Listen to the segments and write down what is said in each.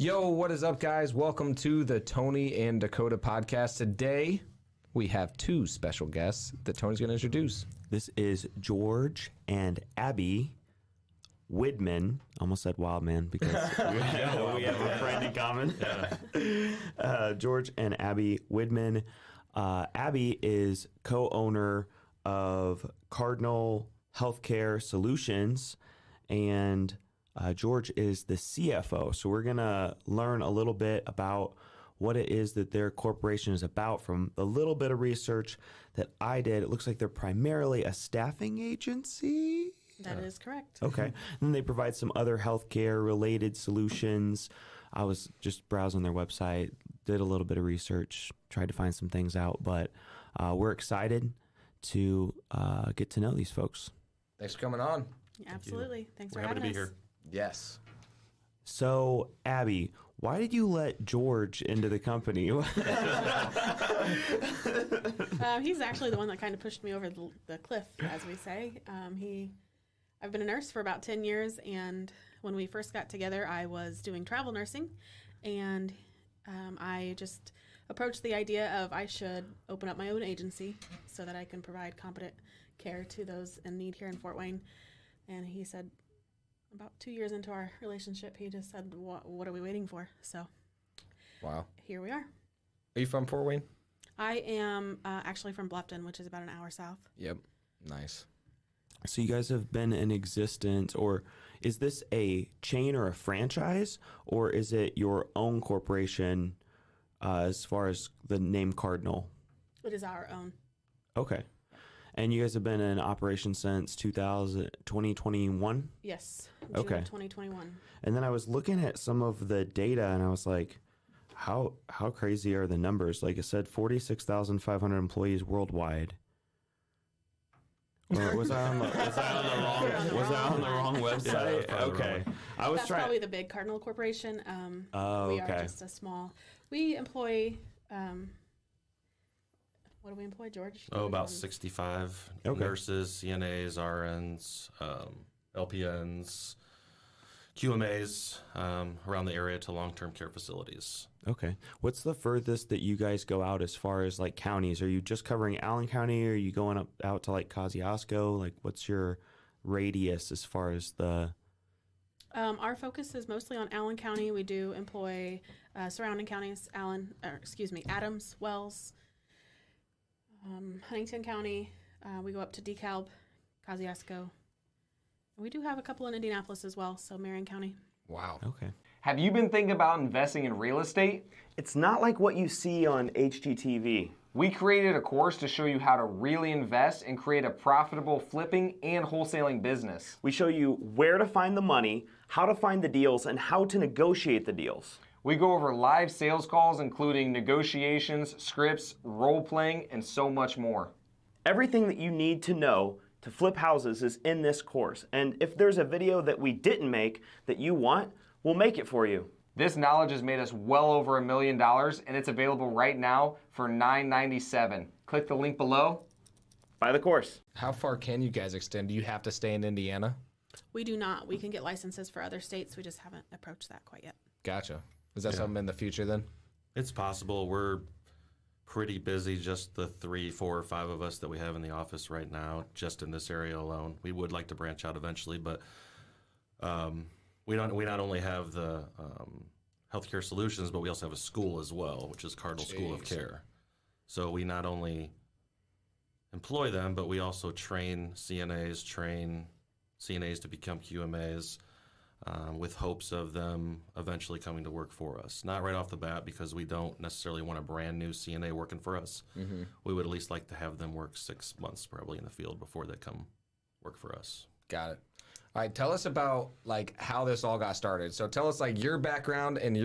Yo, what is up, guys? Welcome to the Tony and Dakota podcast. Today, we have two special guests that Tony's going to introduce. This is George and Abby Widman. Almost said Wildman because we have a friend in common. George and Abby Widman. Abby is co-owner of Cardinal Healthcare Solutions, and George is the CFO. So we're going to learn a little bit about what it is that their corporation is about from the little bit of research that I did. It looks like they're primarily a staffing agency. That is correct. Okay. And then they provide some other healthcare related solutions. I was just browsing their website, did a little bit of research, tried to find some things out, but we're excited to get to know these folks. Thanks for coming on. Absolutely. Thanks for We're happy having to be us. here. Yes. So, Abby, why did you let George into the company? He's actually the one that kind of pushed me over the cliff, as we say. I've been a nurse for about 10 years, and when we first got together, I was doing travel nursing, and I just approached the idea of I should open up my own agency so that I can provide competent care to those in need here in Fort Wayne. And he said, about 2 years into our relationship, he just said, what are we waiting for? So Wow. here we are. Are you from Fort Wayne? I am actually from Bluffton, which is about an hour south. Yep. Nice. So you guys have been in existence, or is this a chain or a franchise, or is it your own corporation as far as the name Cardinal? It is our own. Okay. And you guys have been in operation since 2021? Yes. June Okay. of 2021. And then I was looking at some of the data, and I was like, how crazy are the numbers? Like it said, 46,500 employees worldwide. Or was I on the wrong website? Yeah, Okay. I was That's trying. probably the big Cardinal Corporation. Oh, we okay. are just a small. We employ. What do we employ, George? About 65 Okay. nurses, CNAs, RNs, LPNs, QMAs around the area to long-term care facilities. Okay. What's the furthest that you guys go out as far as like counties? Are you just covering Allen County, or are you going out to like Kosciuszko? Like what's your radius as far as the... Our focus is mostly on Allen County. We do employ surrounding counties, Adams, Wells, Huntington County. We go up to DeKalb, Kosciuszko. We do have a couple in Indianapolis as well, so Marion County. Wow. Okay. Have you been thinking about investing in real estate? It's not like what you see on HGTV. We created a course to show you how to really invest and create a profitable flipping and wholesaling business. We show you where to find the money, how to find the deals, and how to negotiate the deals. We go over live sales calls, including negotiations, scripts, role-playing, and so much more. Everything that you need to know to flip houses is in this course. And if there's a video that we didn't make that you want, we'll make it for you. This knowledge has made us well over $1 million, and it's available right now for $9.97. Click the link below. Buy the course. How far can you guys extend? Do you have to stay in Indiana? We do not. We can get licenses for other states. We just haven't approached that quite yet. Gotcha. Is that something in the future then? It's possible. We're pretty busy, just the 3, 4, or 5 of us that we have in the office right now, just in this area alone. We would like to branch out eventually, but we not only have the healthcare solutions, but we also have a school as well, which is Cardinal School of Care. So we not only employ them, but we also train CNAs to become QMAs, with hopes of them eventually coming to work for us. Not right off the bat, because we don't necessarily want a brand new CNA working for us. Mm-hmm. We would at least like to have them work 6 months probably in the field before they come work for us. Got it. All right, tell us about like how this all got started. So tell us like your background, and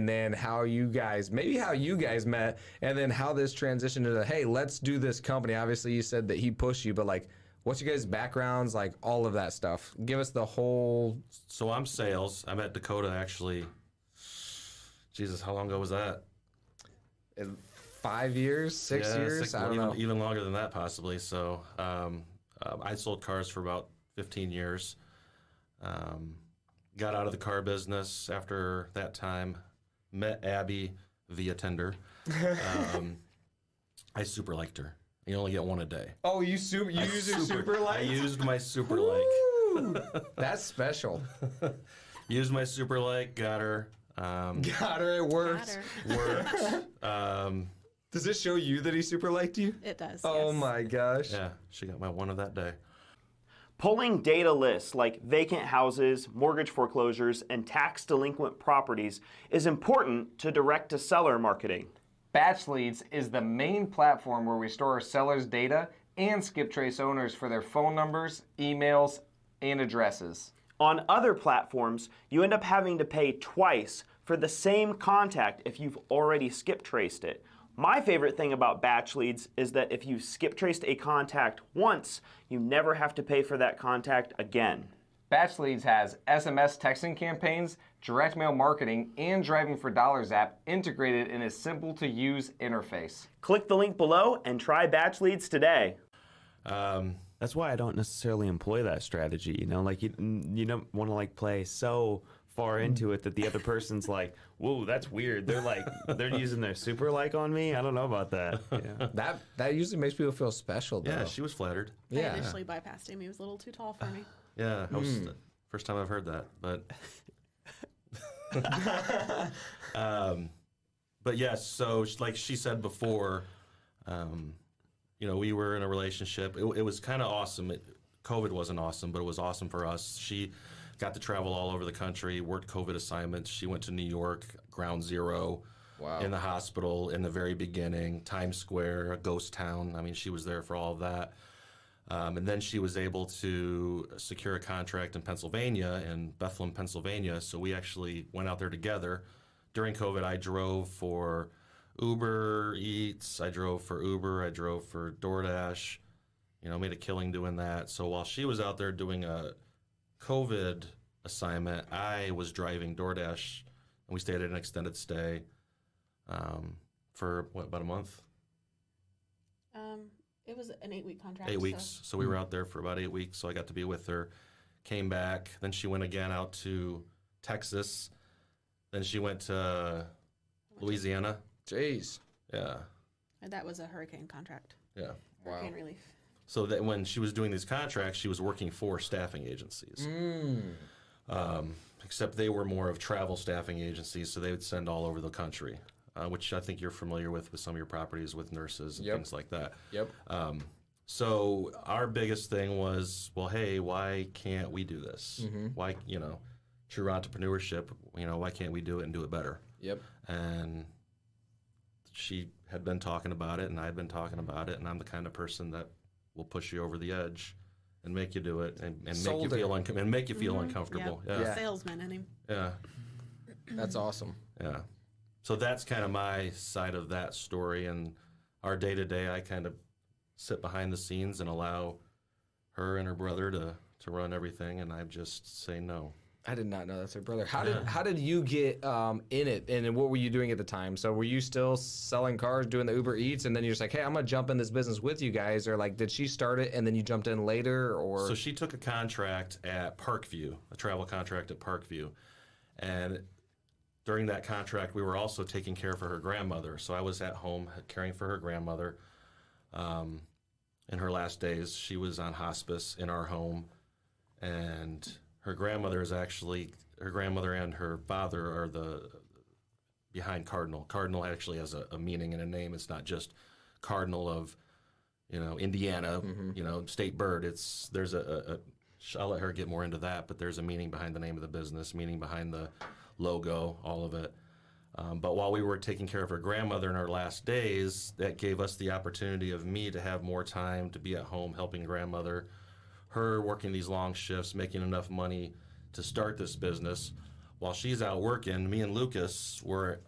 then how you guys met, and then how this transitioned to, hey, let's do this company. Obviously, you said that he pushed you, but like, what's your guys' backgrounds, like all of that stuff? Give us the whole. So I'm sales. I'm at Dakota actually. Jesus, how long ago was that? 5 years, 6 years? I don't know. Even longer than that possibly. So I sold cars for about 15 years. got out of the car business after that time. Met Abby via Tinder. I super liked her. You only get one a day. Oh, you used your super I like? used my super like. That's special. Used my super like, got her. Got her, it worked. Worked. Does this show you that he super liked you? It does. Oh yes. my gosh. Yeah, she got my one of that day. Pulling data lists like vacant houses, mortgage foreclosures, and tax delinquent properties is important to direct-to-seller marketing. Batch Leads is the main platform where we store our sellers' data and skip trace owners for their phone numbers, emails, and addresses. On other platforms, you end up having to pay twice for the same contact if you've already skip traced it. My favorite thing about Batch Leads is that if you skip traced a contact once, you never have to pay for that contact again. Batch Leads has SMS texting campaigns, direct mail marketing, and Driving for Dollars app integrated in a simple-to-use interface. Click the link below and try Batch Leads today. That's why I don't necessarily employ that strategy. You know, like you don't want to like play so far into it that the other person's like, whoa, that's weird. They're using their super like on me. I don't know about that. Yeah. That usually makes people feel special though. Yeah, she was flattered. I Yeah. initially bypassed him. He was a little too tall for me. Yeah, that was the first time I've heard that. But yes, so like she said before, we were in a relationship. It was kind of awesome. COVID wasn't awesome, but it was awesome for us. She got to travel all over the country, worked COVID assignments. She went to New York, ground zero, in the hospital in the very beginning, Times Square, a ghost town. I mean, she was there for all of that. And then she was able to secure a contract in Pennsylvania, in Bethlehem, Pennsylvania. So we actually went out there together. During COVID, I drove for Uber Eats, I drove for Uber, I drove for DoorDash, made a killing doing that. So while she was out there doing a COVID assignment, I was driving DoorDash, and we stayed at an extended stay for, about a month? It was an 8-week contract. 8 weeks. So we were out there for about 8 weeks. So I got to be with her. Came back. Then she went again out to Texas. Then she went to Louisiana. Jeez. Yeah. And that was a hurricane contract. Yeah. Hurricane relief. So that when she was doing these contracts, she was working for staffing agencies. Except they were more of travel staffing agencies, so they would send all over the country, which I think you're familiar with some of your properties with nurses and things like that. Yep. So our biggest thing was, well, hey, why can't we do this? Why, true entrepreneurship, why can't we do it and do it better? Yep. And she had been talking about it, and I had been talking about it, and I'm the kind of person that will push you over the edge and make you do it and make you feel uncomfortable. Yep. Yeah. Salesman in him. Yeah. That's awesome. Yeah. So that's kind of my side of that story, and our day-to-day, I kind of sit behind the scenes and allow her and her brother to run everything, and I just say no. I did not know that's her brother. How did you get in it, and what were you doing at the time? So were you still selling cars, doing the Uber Eats, and then you're just like, hey, I'm gonna jump in this business with you guys, or like, did she start it and then you jumped in later, or? So she took a contract at Parkview, a travel contract at Parkview, and during that contract, we were also taking care for her grandmother. So I was at home caring for her grandmother. In her last days, she was on hospice in our home, and her grandmother and her father are behind Cardinal. Cardinal actually has a meaning and a name. It's not just Cardinal of, Indiana, state bird. There's I'll let her get more into that, but there's a meaning behind the name of the business, meaning behind the logo, all of it. But while we were taking care of her grandmother in her last days, that gave us the opportunity of me to have more time to be at home helping grandmother, her working these long shifts, making enough money to start this business. While she's out working, me and Lucas were,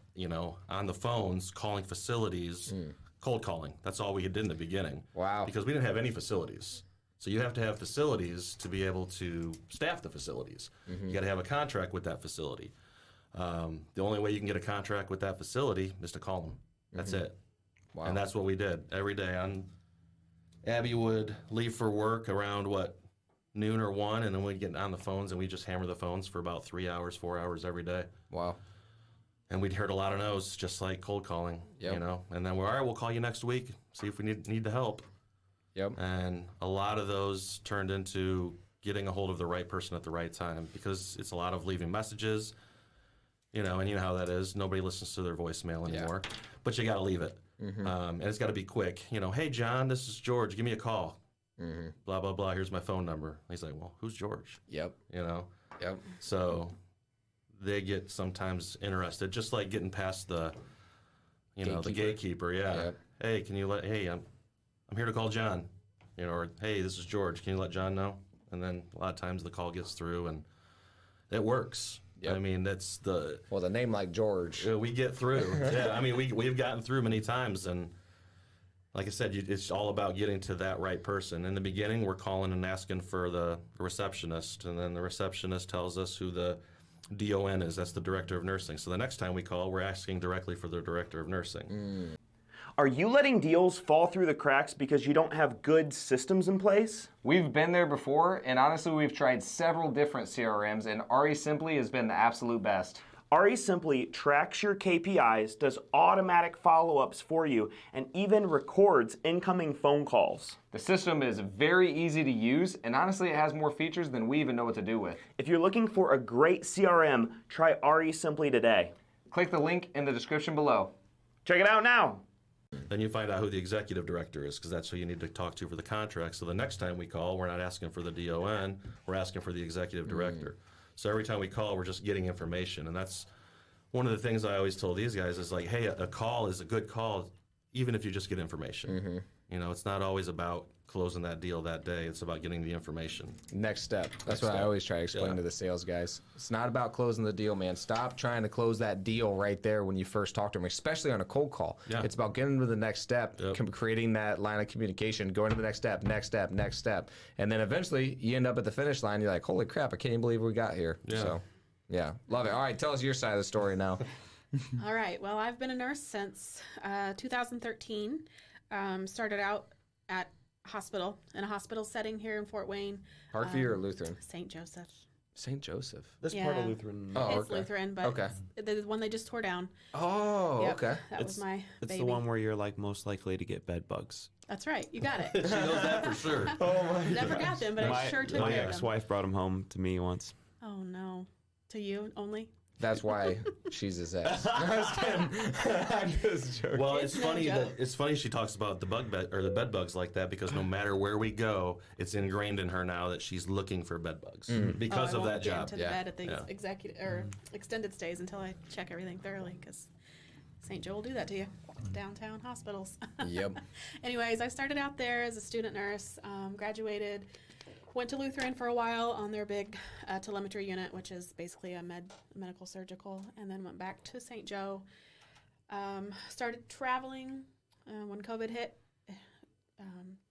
on the phones calling facilities, cold calling. That's all we did in the beginning. Wow. Because we didn't have any facilities. So you have to have facilities to be able to staff the facilities. You got to have a contract with that facility. The only way you can get a contract with that facility is to call them. That's it. Wow. And that's what we did every day. Abby would leave for work around 9 noon or 1, and then we'd get on the phones, and we just hammer the phones for about 3 hours, 4 hours every day. Wow. And we'd heard a lot of no's, just like cold calling, you know. And then we're, all right, we'll call you next week, see if we need the help. Yep. And a lot of those turned into getting a hold of the right person at the right time, because it's a lot of leaving messages, you know, and you know how that is. Nobody listens to their voicemail anymore, but you got to leave it. And it's got to be quick. You know, hey, John, this is George. Give me a call. Blah, blah, blah. Here's my phone number. He's like, well, who's George? Yep. You know? Yep. So they get sometimes interested, just like getting past the, you know, the gatekeeper. Yeah. Yep. Hey, can you I'm here to call John. You know, or hey, this is George. Can you let John know? And then a lot of times the call gets through and it works. Yep. I mean, that's the... Well, the name like George. We get through. Yeah, I mean, we've gotten through many times, and like I said, it's all about getting to that right person. In the beginning, we're calling and asking for the receptionist, and then the receptionist tells us who the DON is. That's the director of nursing. So the next time we call, we're asking directly for the director of nursing. Are you letting deals fall through the cracks because you don't have good systems in place? We've been there before, and honestly, we've tried several different CRMs, and RE Simply has been the absolute best. RE Simply tracks your KPIs, does automatic follow-ups for you, and even records incoming phone calls. The system is very easy to use, and honestly, it has more features than we even know what to do with. If you're looking for a great CRM, try RE Simply today. Click the link in the description below. Check it out now. Then you find out who the executive director is, because that's who you need to talk to for the contract. So the next time we call, we're not asking for the DON, we're asking for the executive director. So every time we call, we're just getting information. And that's one of the things I always told these guys is like, hey, a call is a good call, even if you just get information. You know, it's not always about closing that deal that day. It's about getting the information. Next step. That's what I always try to explain to the sales guys. It's not about closing the deal, man. Stop trying to close that deal right there when you first talk to them, especially on a cold call. It's about getting to the next step, creating that line of communication, going to the next step, next step, next step. And then eventually you end up at the finish line. You're like, holy crap, I can't even believe we got here. So, yeah, love it. All right, tell us your side of the story now. All right. Well, I've been a nurse since 2013. Started out at in a hospital setting here in Fort Wayne. Parkview or Lutheran? St. Joseph. St. Joseph. This part of Lutheran. Oh, it's Lutheran, but it's the one they just tore down. Oh, okay. That was my It's baby. the one where you're like most likely to get bed bugs. That's right. You got it. She knows that for sure. Never got them, but I sure took My care of them. ex-wife brought them home to me once. Oh, no. To you only? That's why she's his ex. I was kidding. I'm just joking. Well, it's no funny joke. it's funny she talks about the bed bugs like that, because no matter where we go, it's ingrained in her now that she's looking for bed bugs because I of won't that get job. into the bed at the executive or extended stays until I check everything thoroughly, because St. Joe will do that to you. Downtown hospitals. Yep. Anyways, I started out there as a student nurse, graduated, went to Lutheran for a while on their big telemetry unit, which is basically a medical surgical, and then went back to St. Joe. Started traveling when COVID hit.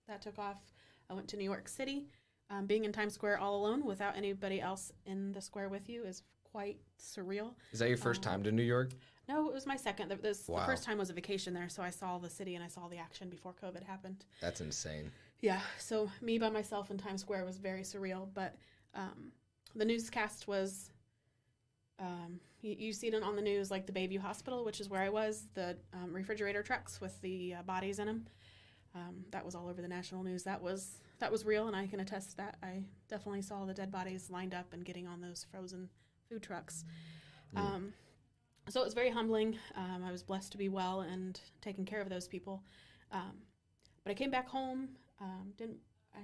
That took off. I went to New York City. Being in Times Square all alone without anybody else in the square with you is quite surreal. Is that your first time to New York? No, it was my second. The first time was a vacation there, so I saw the city and I saw the action before COVID happened. That's insane. Yeah, so me by myself in Times Square was very surreal, but the newscast was, you see it on the news, like the Bayview Hospital, which is where I was, the refrigerator trucks with the bodies in them. That was all over the national news. That was real, and I can attest to that. I definitely saw the dead bodies lined up and getting on those frozen food trucks. So it was very humbling. I was blessed to be well and taking care of those people. But I came back home. I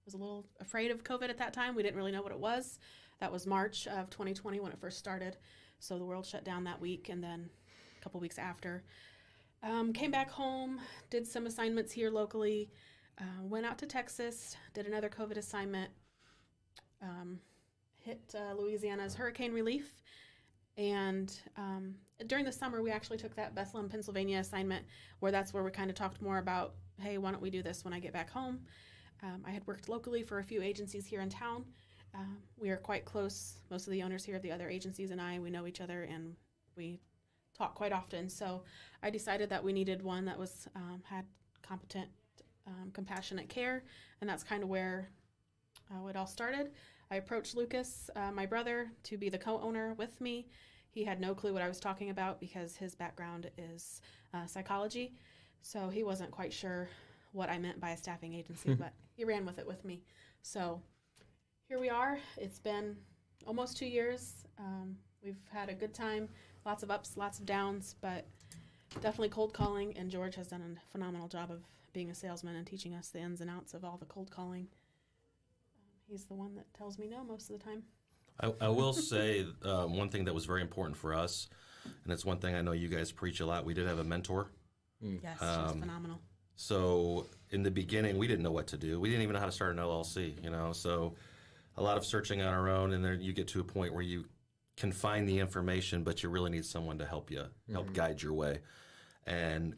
was a little afraid of COVID at that time. We didn't really know what it was. That was March of 2020 when it first started. So the world shut down that week, and then a couple weeks after. Came back home, did some assignments here locally, went out to Texas, did another COVID assignment, hit Louisiana's hurricane relief. And during the summer, we actually took that Bethlehem, Pennsylvania assignment, that's where we kind of talked more about, hey, why don't we do this when I get back home? I had worked locally for a few agencies here in town. We are quite close. Most of the owners here of the other agencies and we know each other, and we talk quite often. So I decided that we needed one that was had competent, compassionate care, and that's kind of where how it all started. I approached Lucas, my brother, to be the co-owner with me. He had no clue what I was talking about because his background is psychology, so he wasn't quite sure what I meant by a staffing agency, but he ran with it with me. So here we are. It's been almost 2 years. We've had a good time, lots of ups, lots of downs, but definitely cold calling, and George has done a phenomenal job of being a salesman and teaching us the ins and outs of all the cold calling. He's the one that tells me no most of the time. I will say one thing that was very important for us, and it's one thing I know you guys preach a lot. We did have a mentor. Yes, she's phenomenal. So in the beginning, we didn't know what to do. We didn't even know how to start an LLC, So a lot of searching on our own, and then you get to a point where you can find the information, but you really need someone to help you, help guide your way. And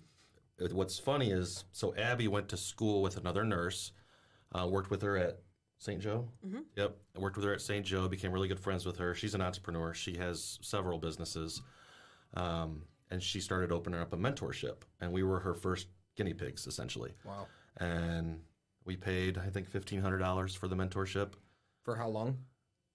what's funny is, so Abby went to school with another nurse, worked with her at St. Joe? Mm-hmm. Yep. I worked with her at St. Joe, became really good friends with her. She's an entrepreneur. She has several businesses. And she started opening up a mentorship. And we were her first guinea pigs, essentially. Wow. And we paid, I think, $1,500 for the mentorship. For how long?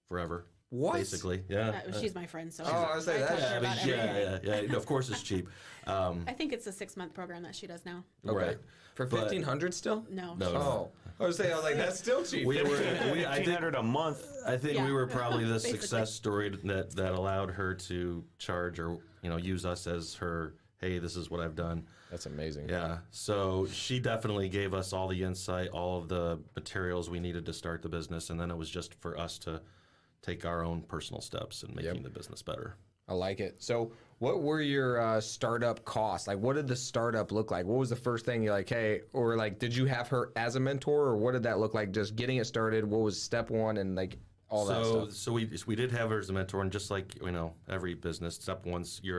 Forever. What? Basically, yeah. She's my friend, so I was saying I that. talk to her about everything. Yeah. Of course, it's cheap. I think it's a 6-month program that she does now. Okay. Right. For $1,500 still? No. No. Oh. I was like, that's still cheap. I think $1,500 a month. Yeah, we were probably the basically. success story that allowed her to charge or use us as her. Hey, this is what I've done. That's amazing. Yeah. So she definitely gave us all the insight, all of the materials we needed to start the business, and then it was just for us to take our own personal steps in making the business better. I like it. So what were your startup costs? Like, what did the startup look like? What was the first thing you're like, hey, or like, did you have her as a mentor, or what did that look like? Just getting it started. What was step one and like all that stuff? So we did have her as a mentor, and just like, every business, step one's you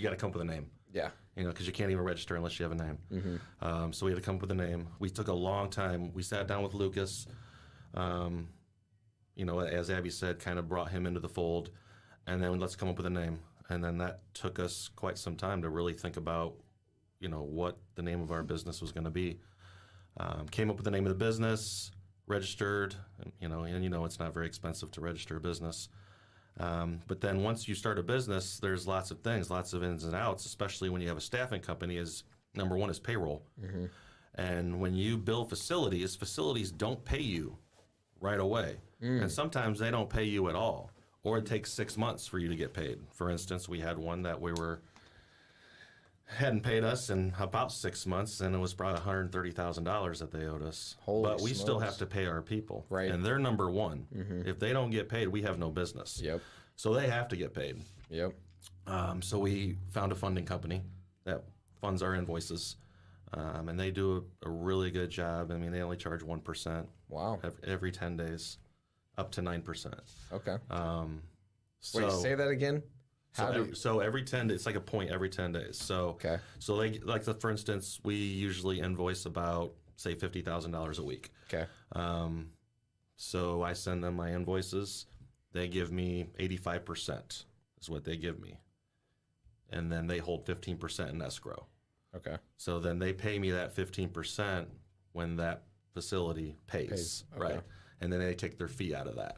got to come up with a name. Yeah. Because you can't even register unless you have a name. Mm-hmm. So we had to come up with a name. We took a long time. We sat down with Lucas, as Abby said, kind of brought him into the fold, and then let's come up with a name. And then that took us quite some time to really think about, what the name of our business was going to be. Came up with the name of the business, registered, and it's not very expensive to register a business. But then once you start a business, there's lots of things, lots of ins and outs, especially when you have a staffing company. Number one is payroll. Mm-hmm. And when you build facilities don't pay you right away. And sometimes they don't pay you at all, or it takes 6 months for you to get paid. For instance, we had one that hadn't paid us in about 6 months, and it was probably $130,000 that they owed us. But we still have to pay our people. Right. And they're number one. Mm-hmm. If they don't get paid, we have no business. Yep. So they have to get paid. Yep. So we found a funding company that funds our invoices. And they do a really good job. I mean, they only charge 1%. Wow. Every 10 days, up to 9%. Okay. So, Wait, say that again? So every 10 days, it's like a point every 10 days. So, Okay. So for instance, we usually invoice about, say, $50,000 a week. Okay. So I send them my invoices. They give me 85% is what they give me. And then they hold 15% in escrow. Okay. So then they pay me that 15% when that facility pays. Okay. Right. And then they take their fee out of that.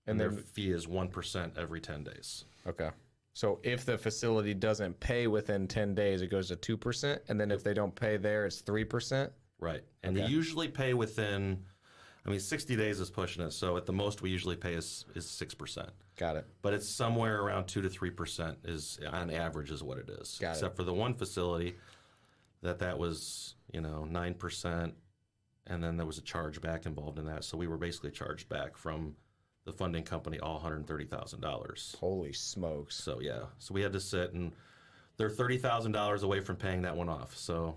And their fee is 1% every 10 days. Okay. So if the facility doesn't pay within 10 days, it goes to 2%. And then if they don't pay there, it's 3%. Right. And they usually pay within, 60 days is pushing it. So at the most we usually pay is 6%. Got it. But it's somewhere around 2 to 3% is on average is what it is. Got it. Except for the one facility that was, 9%. And then there was a chargeback involved in that. So we were basically charged back from the funding company all $130,000. Holy smokes. So yeah, so we had to sit, and they're $30,000 away from paying that one off. So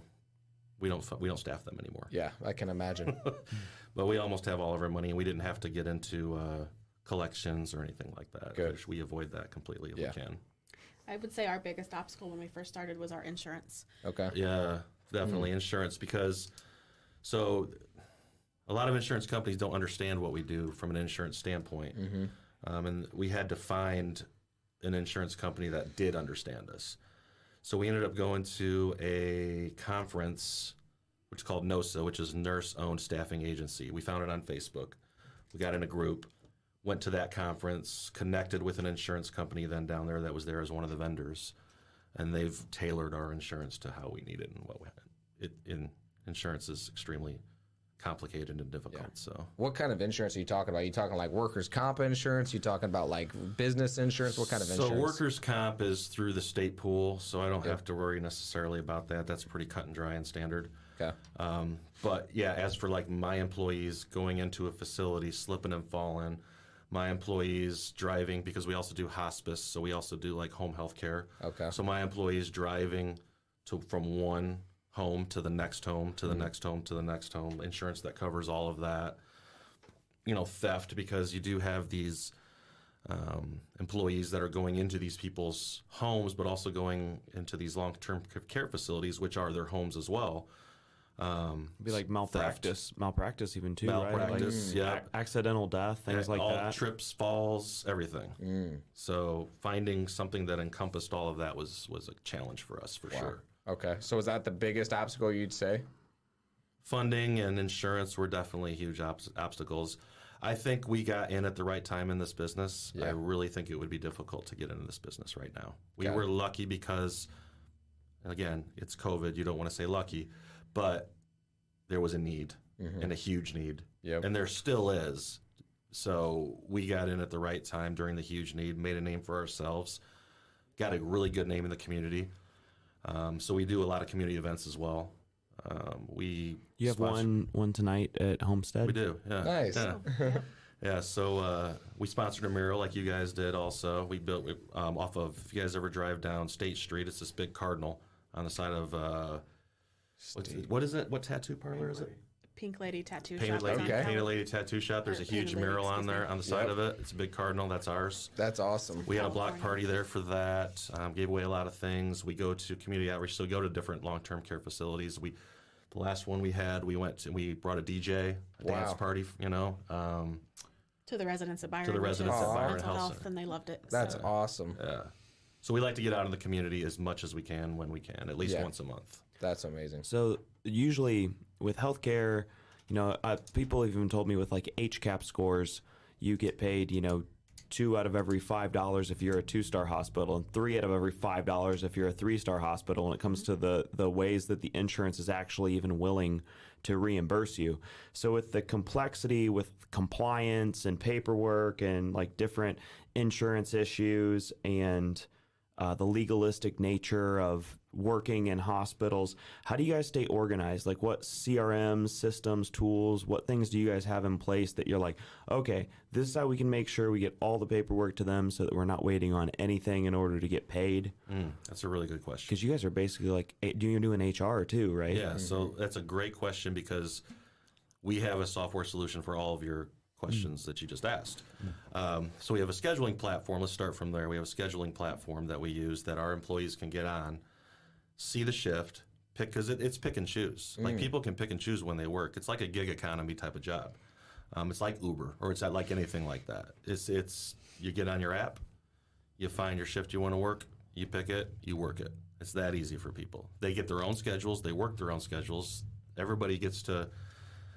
we don't staff them anymore. Yeah, I can imagine. But we almost have all of our money, and we didn't have to get into collections or anything like that. Good. We avoid that completely if we can. I would say our biggest obstacle when we first started was our insurance. Okay. Yeah, definitely insurance, because a lot of insurance companies don't understand what we do from an insurance standpoint. Mm-hmm. And we had to find an insurance company that did understand us. So we ended up going to a conference, which is called NOSA, which is Nurse Owned Staffing Agency. We found it on Facebook. We got in a group, went to that conference, connected with an insurance company then down there that was there as one of the vendors, and they've tailored our insurance to how we need it and what we insurance is extremely complicated and difficult. Yeah. So What kind of insurance are you talking about? Are you talking like workers' comp insurance? You talking about like business insurance? What kind of insurance? So workers' comp is through the state pool, so I don't have to worry necessarily about that. That's pretty cut and dry and standard. Okay. But yeah, as for like my employees going into a facility, slipping and falling, my employees driving, because we also do hospice, so we also do like home health care. Okay. So my employees driving from one home to the next home to the next home to the next home, insurance that covers all of that. Theft, because you do have these employees that are going into these people's homes, but also going into these long-term care facilities, which are their homes as well. Be like malpractice even too, Malpractice, right? Like, accidental death, things like all that. Trips, falls, everything. So finding something that encompassed all of that was a challenge for us for sure. Okay. So is that the biggest obstacle you'd say? Funding and insurance were definitely huge obstacles. I think we got in at the right time in this business. Yeah. I really think it would be difficult to get into this business right now. We Okay. were lucky because, again, it's COVID. You don't want to say lucky, but there was a need and a huge need. Yep. And there still is. So we got in at the right time during the huge need, made a name for ourselves, got a really good name in the community. So we do a lot of community events as well. You have one tonight at Homestead? We do, yeah. Nice. Yeah. Yeah, so we sponsored a mural like you guys did also. We built off of, if you guys ever drive down State Street, it's this big cardinal on the side of, what is it? What tattoo parlor is it? Pink Lady Tattoo Painted Shop. Lady, Okay. Painted Lady Tattoo Shop. There's a huge Painted Lady, mural on excuse there me. on the side of it. It's a big cardinal. That's ours. That's awesome. We had a block California. party there for that. Gave away a lot of things. We go to community outreach, so we go to different long-term care facilities. The last one we had, we brought a DJ, dance party, To the residents of Byron. To the which residents is at Byron mental Health health, Center. and they loved it. That's so. awesome. Yeah. So we like to get out in the community as much as we can when we can, at least Yeah. once a month. That's amazing. So usually with healthcare, people have even told me with like HCAP scores, you get paid, 2 out of every $5 if you're a 2-star hospital, and 3 out of every $5 if you're a 3-star hospital. When it comes to the ways that the insurance is actually even willing to reimburse you. So with the complexity with compliance and paperwork and like different insurance issues and the legalistic nature of working in hospitals, how do you guys stay organized? Like what CRMs, systems, tools, what things do you guys have in place that you're like, okay, this is how we can make sure we get all the paperwork to them so that we're not waiting on anything in order to get paid? That's a really good question. Because you guys are basically like, you're doing HR too, right? Yeah, so that's a great question because we have a software solution for all of your questions that you just asked. So we have a scheduling platform. Let's start from there. We have a scheduling platform that we use that our employees can get on, see the shift, pick, because it's pick and choose. Like people can pick and choose when they work. It's like a gig economy type of job. It's like Uber, or it's not like anything like that. It's you get on your app, you find your shift you want to work, you pick it, you work it. It's that easy for people. They get their own schedules, they work their own schedules. Everybody gets to,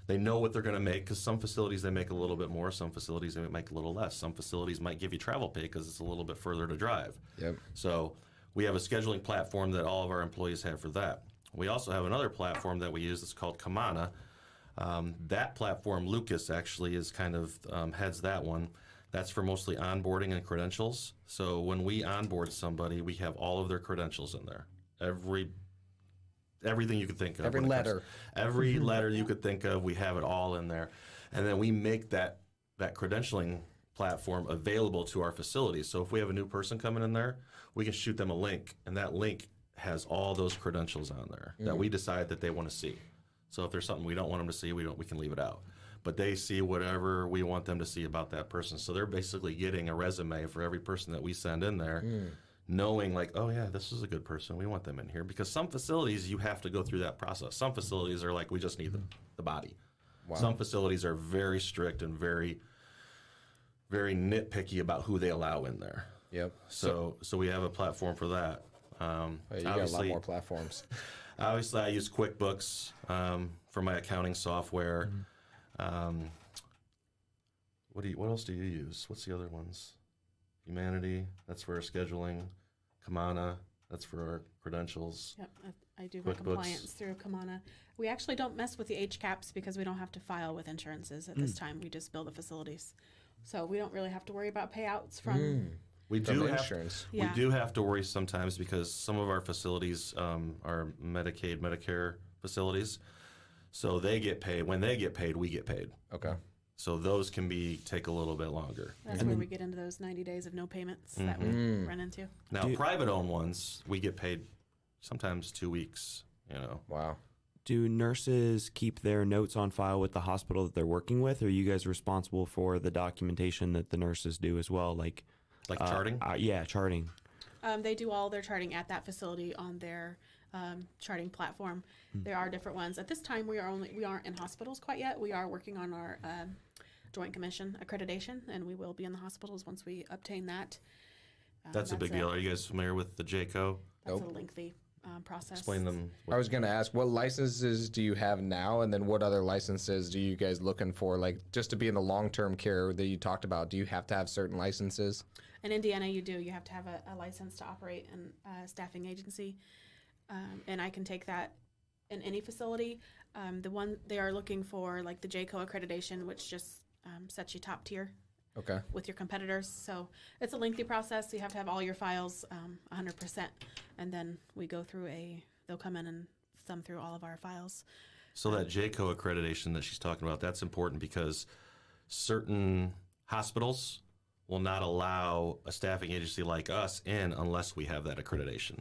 they know what they're going to make, because some facilities they make a little bit more, some facilities they make a little less. Some facilities might give you travel pay because it's a little bit further to drive. Yep. So we have a scheduling platform that all of our employees have for that. We also have another platform that we use that's called Kamana. That platform, Lucas actually is kind of heads that one. That's for mostly onboarding and credentials. So when we onboard somebody, we have all of their credentials in there. Everything you could think of. Every letter. Every letter you could think of, we have it all in there. And then we make that credentialing platform available to our facilities. So if we have a new person coming in there, we can shoot them a link, and that link has all those credentials on there that we decide that they want to see. So if there's something we don't want them to see, we can leave it out. But they see whatever we want them to see about that person. So they're basically getting a resume for every person that we send in there, knowing like, oh yeah, this is a good person. We want them in here. Because some facilities, you have to go through that process. Some facilities are like, we just need the body. Wow. Some facilities are very strict and very, very nitpicky about who they allow in there. Yep. So we have a platform for that. You got a lot more platforms. Obviously, I use QuickBooks for my accounting software. What else do you use? What's the other ones? Humanity, that's for our scheduling. Kamana, that's for our credentials. Yep, I do my QuickBooks. compliance through Kamana. We actually don't mess with the HCAPs because we don't have to file with insurances at this time. We just bill the facilities. So we don't really have to worry about payouts from. We From do have insurance. Yeah. we do have to worry sometimes because some of our facilities are Medicaid, Medicare facilities, so they get paid. When they get paid, we get paid. Okay. So those can take a little bit longer. That's where we get into those 90 days of no payments that we run into. Now, private-owned ones, we get paid sometimes 2 weeks. Wow. Do nurses keep their notes on file with the hospital that they're working with, or are you guys responsible for the documentation that the nurses do as well? Like charting. Yeah, charting. They do all their charting at that facility on their charting platform. There are different ones. At this time, we aren't in hospitals quite yet. We are working on our Joint Commission accreditation, and we will be in the hospitals once we obtain that. That's a big deal. Are you guys familiar with the JCO? That's a lengthy process. Explain them. I was going to ask, what licenses do you have now, and then what other licenses do you guys looking for? Like, just to be in the long-term care that you talked about, do you have to have certain licenses? In Indiana, you do. You have to have a license to operate a staffing agency, and I can take that in any facility. The one they are looking for, like the JCO accreditation, which just sets you top tier Okay. with your competitors. So it's a lengthy process. You have to have all your files 100%, and then we go through they'll come in and thumb through all of our files. So that JCO accreditation that she's talking about, that's important because certain hospitals will not allow a staffing agency like us in unless we have that accreditation.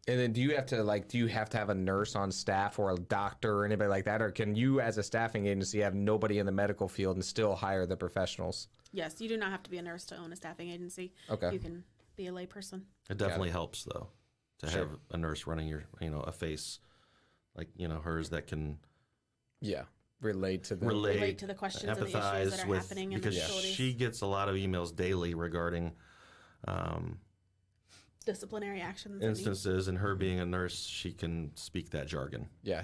And then do you have to have a nurse on staff or a doctor or anybody like that? Or can you, as a staffing agency, have nobody in the medical field and still hire the professionals? Yes, you do not have to be a nurse to own a staffing agency. Okay. You can be a layperson. It definitely helps, though, to have a nurse running your, a face like, hers that can Yeah. Relate to the relate to the questions and the issues that are happening in the because facilities. she gets a lot of emails daily regarding Disciplinary actions. instances, and her being a nurse, she can speak that jargon. Yeah.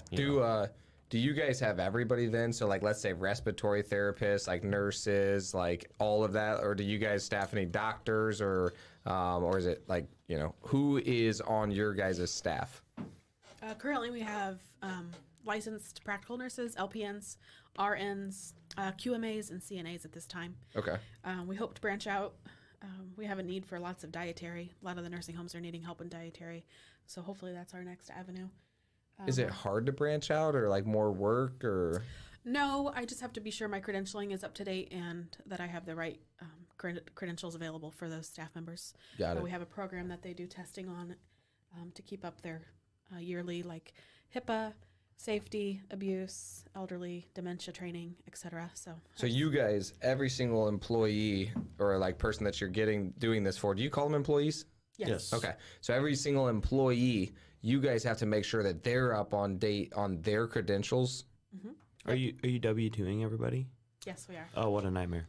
Do you guys have everybody then? So like, let's say respiratory therapists, like nurses, like all of that, or do you guys staff any doctors, or is it like who is on your guys' staff? Currently, we have licensed practical nurses, LPNs, RNs, QMAs, and CNAs at this time. Okay. We hope to branch out. We have a need for lots of dietary. A lot of the nursing homes are needing help in dietary. So hopefully that's our next avenue. Is it hard to branch out, or like more work, or? No, I just have to be sure my credentialing is up to date and that I have the right credentials available for those staff members. Got it. We have a program that they do testing on to keep up their yearly HIPAA, safety, abuse, elderly, dementia training, etc. So you guys, every single employee or like person that you're doing this for, do you call them employees? yes. Okay. So every single employee, you guys have to make sure that they're up on date on their credentials. Are you W-2ing everybody? Yes, we are. Oh, what a nightmare.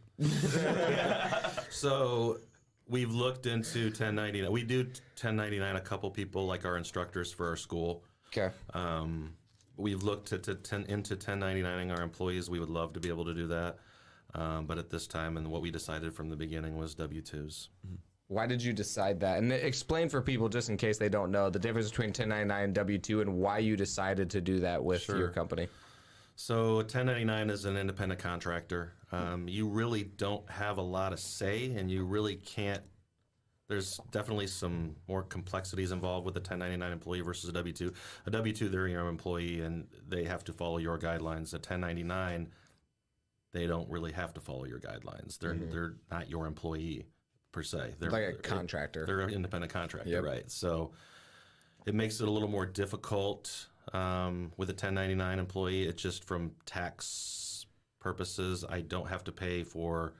So we've looked into 1099. We do 1099 a couple people, like our instructors for our school. Okay. We've looked into 1099ing our employees. We would love to be able to do that. But at this time, and what we decided from the beginning was W-2s. Why did you decide that? And explain for people, just in case they don't know, the difference between 1099 and W-2 and why you decided to do that with your company. So 1099 is an independent contractor. You really don't have a lot of say, and you really can't. There's definitely some more complexities involved with a 1099 employee versus a W-2. A W-2, they're your employee, and they have to follow your guidelines. A 1099, they don't really have to follow your guidelines. They're not your employee per se. They're Like a contractor. They're an independent contractor, Yep. right? So it makes it a little more difficult with a 1099 employee. It's just from tax purposes. I don't have to pay for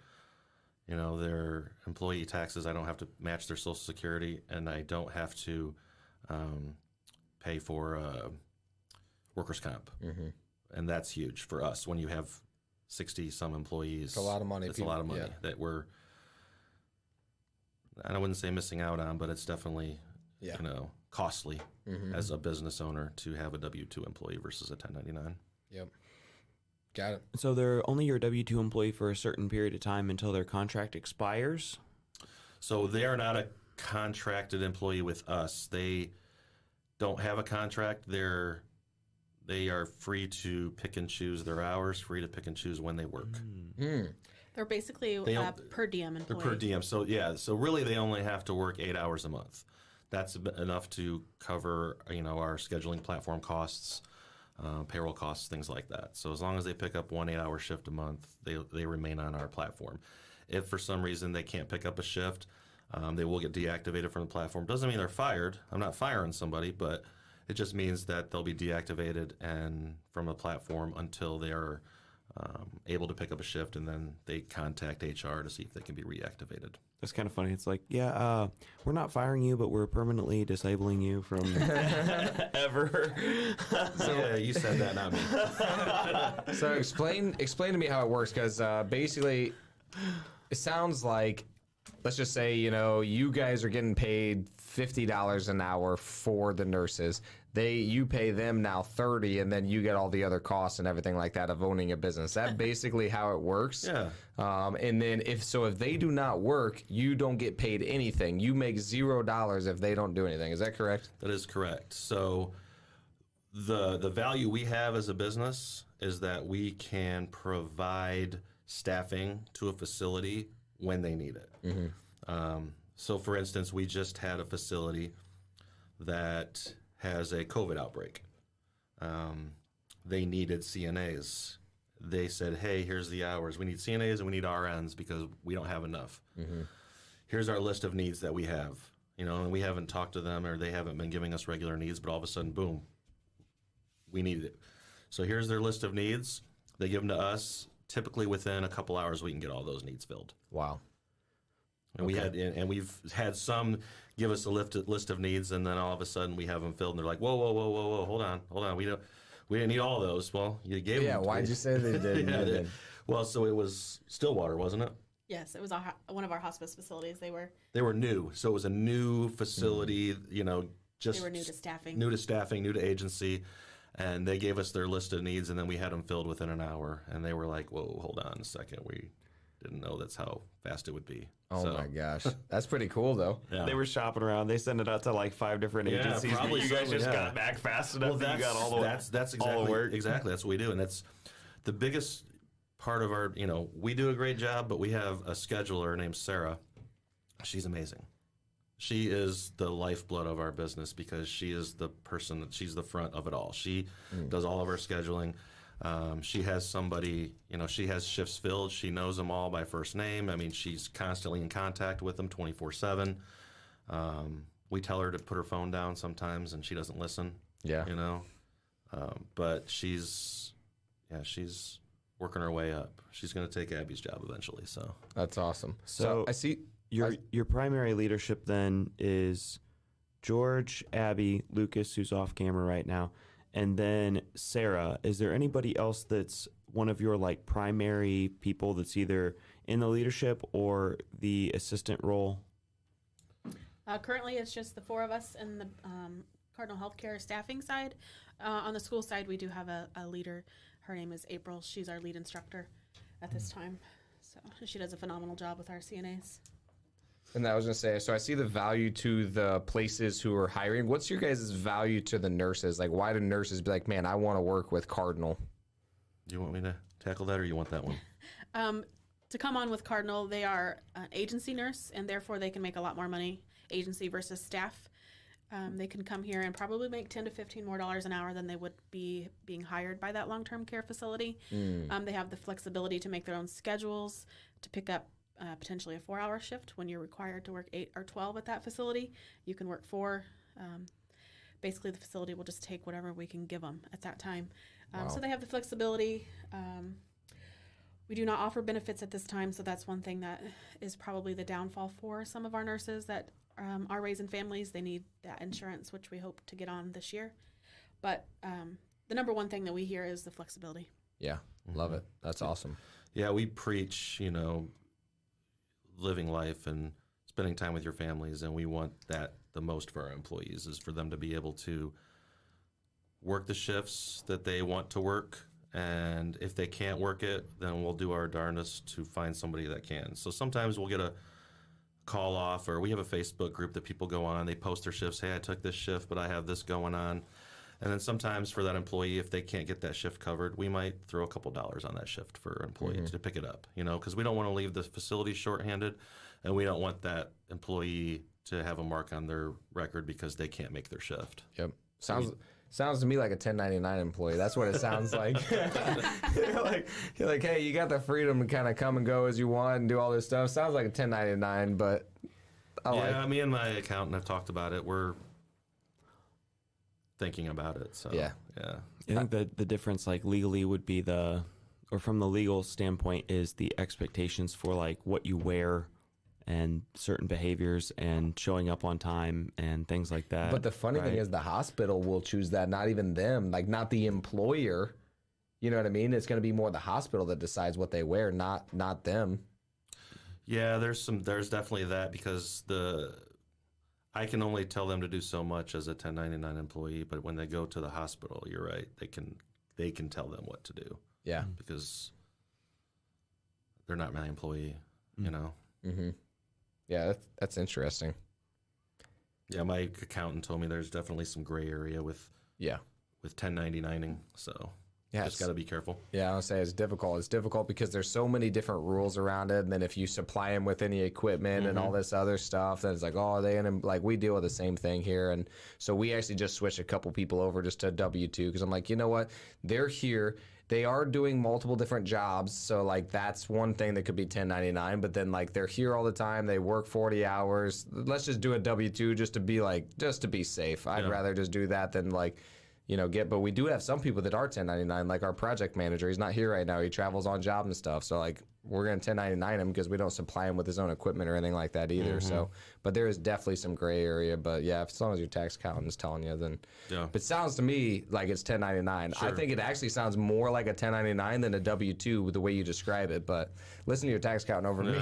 their employee taxes. I don't have to match their Social Security, and I don't have to pay for workers' comp. And that's huge for us when you have 60-some employees. It's a lot of money. It's a lot of money that we're, and I wouldn't say missing out on, but it's definitely costly as a business owner to have a W-2 employee versus a 1099. Yep. Got it. So they're only your W-2 employee for a certain period of time until their contract expires? So they are not a contracted employee with us. They don't have a contract. They are free to pick and choose their hours, free to pick and choose when they work. They're basically per diem They're employees. per diem. So yeah, so really they only have to work 8 hours a month. That's enough to cover, our scheduling platform costs, payroll costs, things like that. So as long as they pick up 1 8-hour shift a month, they remain on our platform. If for some reason they can't pick up a shift, they will get deactivated from the platform. Doesn't mean they're fired. I'm not firing somebody, but it just means that they'll be deactivated and from the platform until they are able to pick up a shift, and then they contact HR to see if they can be reactivated. That's kind of funny. It's like, we're not firing you, but we're permanently disabling you from ever. So yeah, you said that, not me. So explain to me how it works, because basically it sounds like, let's just say, you guys are getting paid $50 an hour for the nurses. You pay them now $30, and then you get all the other costs and everything like that of owning a business. That's basically how it works. Yeah. And then if they do not work, you don't get paid anything. You make $0 if they don't do anything. Is that correct? That is correct. So the value we have as a business is that we can provide staffing to a facility when they need it. So for instance, we just had a facility that has a COVID outbreak. They needed CNAs. They said, hey, here's the hours. We need CNAs and we need RNs because we don't have enough. Here's our list of needs that we have. And we haven't talked to them, or they haven't been giving us regular needs, but all of a sudden, boom, we needed it. So here's their list of needs. They give them to us. Typically within a couple hours, we can get all those needs filled. Wow. And we've had some give us a list of needs, and then all of a sudden we have them filled, and they're like, whoa, hold on, we didn't need all of those. Well, you gave them. Yeah, why'd you say they did? Well, so it was Stillwater, wasn't it? Yes, it was one of our hospice facilities. They were new, so it was a new facility. Just they were new to staffing, new to agency, and they gave us their list of needs, and then we had them filled within an hour, and they were like, whoa, hold on a second, we didn't know that's how fast it would be. Oh my gosh, that's pretty cool though. Yeah. They were shopping around. They sent it out to like 5 different agencies. Probably But you guys so, just yeah. got back fast enough that you got all the that's exactly all the work. Exactly, that's what we do, and that's the biggest part of our. We do a great job, but we have a scheduler named Sarah. She's amazing. She is the lifeblood of our business because she is the person she's the front of it all. She does all of our scheduling. She has somebody, she has shifts filled. She knows them all by first name. I mean, she's constantly in contact with them 24/7. We tell her to put her phone down sometimes, and she doesn't listen. Yeah. But she's working her way up. She's going to take Abby's job eventually. So That's awesome. So I see your primary leadership then is George, Abby, Lucas, who's off camera right now, and then Sarah. Is there anybody else that's one of your primary people that's either in the leadership or the assistant role? Currently, it's just the 4 of us in the Cardinal Healthcare staffing side. On the school side, we do have a leader. Her name is April. She's our lead instructor at this time. So she does a phenomenal job with our CNAs. And I was going to say, so I see the value to the places who are hiring. What's your guys' value to the nurses? Why do nurses be like, man, I want to work with Cardinal? do you want me to tackle that, or you want that one? To come on with Cardinal, they are an agency nurse, and therefore they can make a lot more money, agency versus staff. They can come here and probably make $10 to $15 more an hour than they would be being hired by that long-term care facility. They have the flexibility to make their own schedules, to pick up potentially a 4-hour shift when you're required to work 8 or 12 at that facility. You can work 4. Basically, the facility will just take whatever we can give them at that time. So they have the flexibility. We do not offer benefits at this time, so that's one thing that is probably the downfall for some of our nurses that are raising families. They need that insurance, which we hope to get on this year. But the number one thing that we hear is the flexibility. Yeah, love it. That's awesome. Yeah, we preach, living life and spending time with your families, and we want that the most for our employees, is for them to be able to work the shifts that they want to work And if they can't work it, then we'll do our darndest to find somebody that can. So sometimes we'll get a call off, or we have a Facebook group that people go on. They post their shifts. Hey, I took this shift, but I have this going on. And then sometimes for that employee, if they can't get that shift covered, we might throw a couple dollars on that shift for an employee to pick it up, because we don't want to leave the facility shorthanded, and we don't want that employee to have a mark on their record because they can't make their shift. Yep. Sounds to me like a 1099 employee. That's what it sounds like. you're like, hey, you got the freedom to kind of come and go as you want and do all this stuff. Sounds like a 1099, but me and my accountant have talked about it. We're thinking about it. So yeah. I think the difference, like legally, would be or from the legal standpoint, is the expectations for like what you wear and certain behaviors and showing up on time and things like that. But the funny thing is the hospital will choose that, not even them, like not the employer. You know what I mean? It's going to be more the hospital that decides what they wear, not them. Yeah, there's definitely that, because I can only tell them to do so much as a 1099 employee, but when they go to the hospital, you're right, they can tell them what to do. Yeah. Because they're not my employee, Mm-hmm. Yeah, that's interesting. Yeah, my accountant told me there's definitely some gray area with 1099ing, so just got to be careful. Yeah, I'll say it's difficult. It's difficult because there's so many different rules around it, and then if you supply them with any equipment and all this other stuff, then it's like, oh, are they gonna, like, we deal with the same thing here, and so we actually just switched a couple people over just to W-2 because I'm like, you know what, they're here. They are doing multiple different jobs, so like that's one thing that could be 1099. But then like they're here all the time, they work 40 hours. Let's just do a W-2 just to be safe. I'd rather just do that than like, But we do have some people that are 1099, like our project manager. He's not here right now. He travels on job and stuff. So like we're gonna 1099 him because we don't supply him with his own equipment or anything like that either. So, but there is definitely some gray area. But yeah, as long as your tax accountant is telling you, then. Yeah. But it sounds to me like it's 1099. Sure. I think it actually sounds more like a 1099 than a W-2 with the way you describe it. But listen to your tax accountant over me.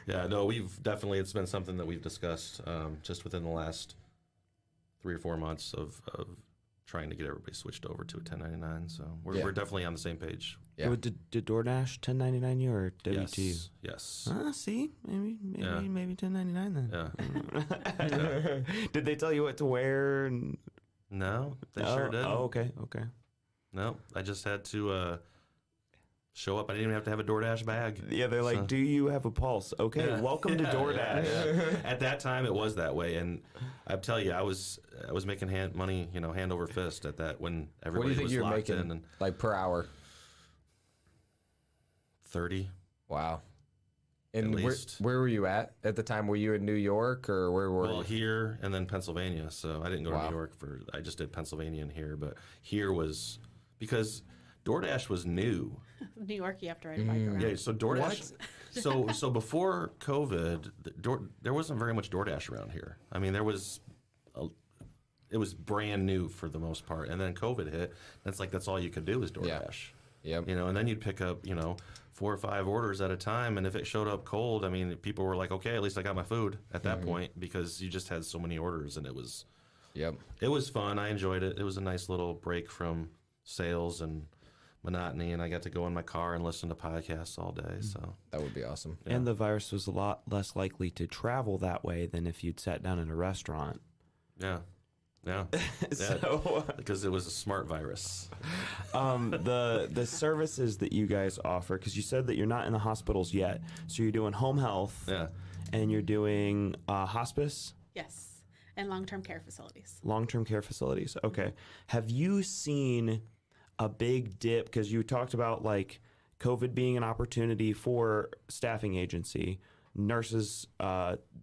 Yeah. No, it's been something that we've discussed just within the last 3 or 4 months of trying to get everybody switched over to a 1099. So we're definitely on the same page. Yeah. Did DoorDash 1099 you or W-2? Yes. See, maybe 1099 then. Yeah. Did they tell you what to wear? No, they sure did. Oh, okay. No, I just had to show up. I didn't even have to have a DoorDash bag. Yeah, they're like, do you have a pulse? Okay, welcome to DoorDash. Yeah. At that time, it was that way, and I tell you, I was making money, hand over fist at that when everybody was locked in. What do you think you're making, like per hour? 30. Wow. And where were you at the time? Were you in New York or where were you? Well, here and then Pennsylvania. So I didn't go to New York I just did Pennsylvania and here, but here was because DoorDash was new. New York, you have to ride a bike around. Yeah, so DoorDash. So before COVID, there wasn't very much DoorDash around here. I mean, it was brand new for the most part, and then COVID hit. And it's like that's all you could do was DoorDash. Yeah. And then you'd pick up 4 or 5 orders at a time, and if it showed up cold, I mean, people were like, okay, at least I got my food at that point because you just had so many orders, and it was. Yep. It was fun. I enjoyed it. It was a nice little break from sales and monotony, and I got to go in my car and listen to podcasts all day. So that would be awesome. Yeah. And the virus was a lot less likely to travel that way than if you'd sat down in a restaurant. Yeah. Because it was a smart virus. The services that you guys offer, because you said that you're not in the hospitals yet, so you're doing home health. Yeah. And you're doing hospice. Yes, and long-term care facilities. Long-term care facilities. Okay. Have you seen a big dip, because you talked about like COVID being an opportunity for staffing agency, nurses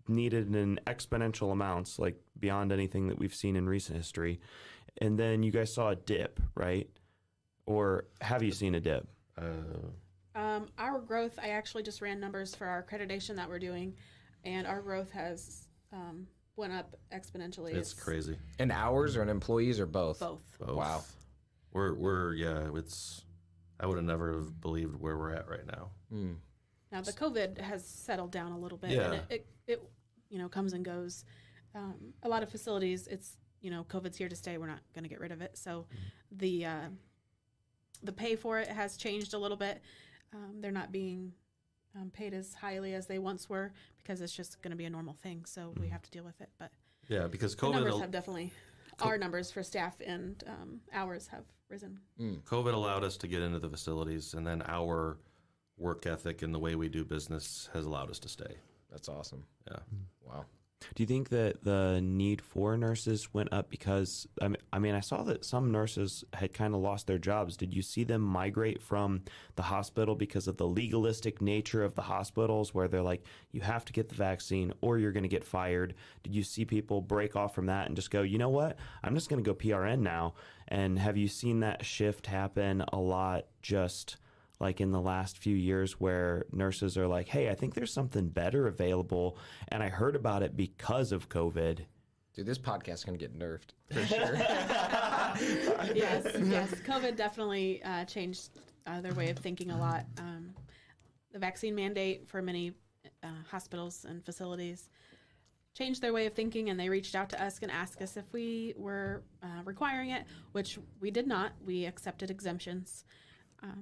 needed in exponential amounts, like beyond anything that we've seen in recent history, and then you guys saw a dip, right? Or have you seen a dip? Our growth, I actually just ran numbers for our accreditation that we're doing, and our growth has went up exponentially. It's crazy. In hours or in employees or both? Both. Wow. I would have never have believed where we're at right now. Now the COVID has settled down a little bit, and it comes and goes. A lot of facilities, it's COVID's here to stay. We're not going to get rid of it. So the the pay for it has changed a little bit. They're not being paid as highly as they once were because it's just going to be a normal thing. So we have to deal with it. But Yeah, because the numbers COVID have definitely, our numbers for staff and hours have risen. COVID allowed us to get into the facilities, and then our work ethic and the way we do business has allowed us to stay. That's awesome. Yeah. Wow. Do you think that the need for nurses went up because, I mean, I saw that some nurses had kind of lost their jobs. Did you see them migrate from the hospital because of the legalistic nature of the hospitals where they're like, you have to get the vaccine or you're going to get fired? Did you see people break off from that and just go, you know what, I'm just going to go PRN now? And have you seen that shift happen a lot just like in the last few years where nurses are like, hey, I think there's something better available, and I heard about it because of COVID? Dude, this podcast is going to get nerfed for sure. Yes. COVID definitely changed their way of thinking a lot. The vaccine mandate for many hospitals and facilities changed their way of thinking, and they reached out to us and asked us if we were requiring it, which we did not. We accepted exemptions.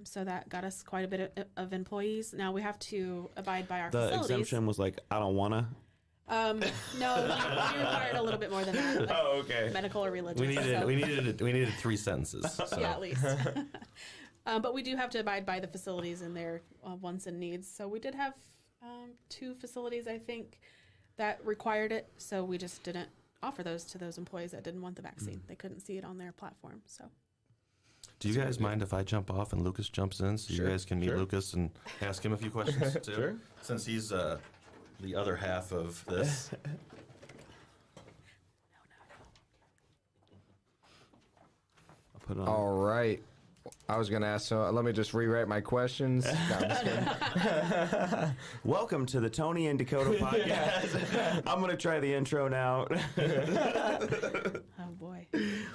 So that got us quite a bit of employees. Now we have to abide by our facilities. The exemption was like, I don't want to. No, we required a little bit more than that. Like Okay. medical or religious. We needed 3 sentences. So. Yeah, at least. But we do have to abide by the facilities and their wants and needs. So we did have 2 facilities, I think, that required it. So we just didn't offer those to those employees that didn't want the vaccine. They couldn't see it on their platform. So. Do you guys mind if I jump off and Lucas jumps in so you guys can meet Lucas and ask him a few questions too? Sure. Since he's the other half of this. I'll put it on. All right. I was going to ask, so let me just rewrite my questions. No, I'm just kidding. Welcome to the Tony and Dakota podcast. I'm going to try the intro now. Oh boy.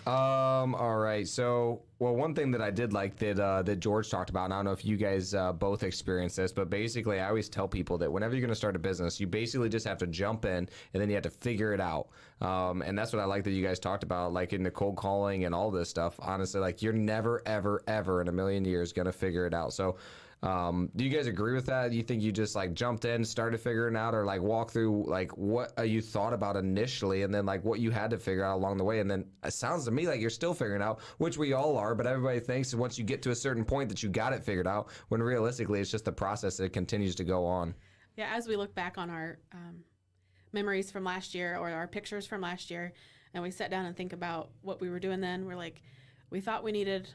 All right. So, well, one thing that I did like that George talked about, and I don't know if you guys both experienced this, but basically I always tell people that whenever you're going to start a business, you basically just have to jump in and then you have to figure it out. And that's what I like that you guys talked about, like in the cold calling and all this stuff. Honestly, like you're never, ever, ever in a million years going to figure it out. So, do you guys agree with that? Do you think you just like jumped in, started figuring out, or like walk through like what you thought about initially and then like what you had to figure out along the way? And then it sounds to me like you're still figuring out, which we all are, but everybody thinks once you get to a certain point that you got it figured out, when realistically it's just the process that continues to go on. Yeah, as we look back on our memories from last year or our pictures from last year, and we sat down and think about what we were doing then, we're like, we thought we needed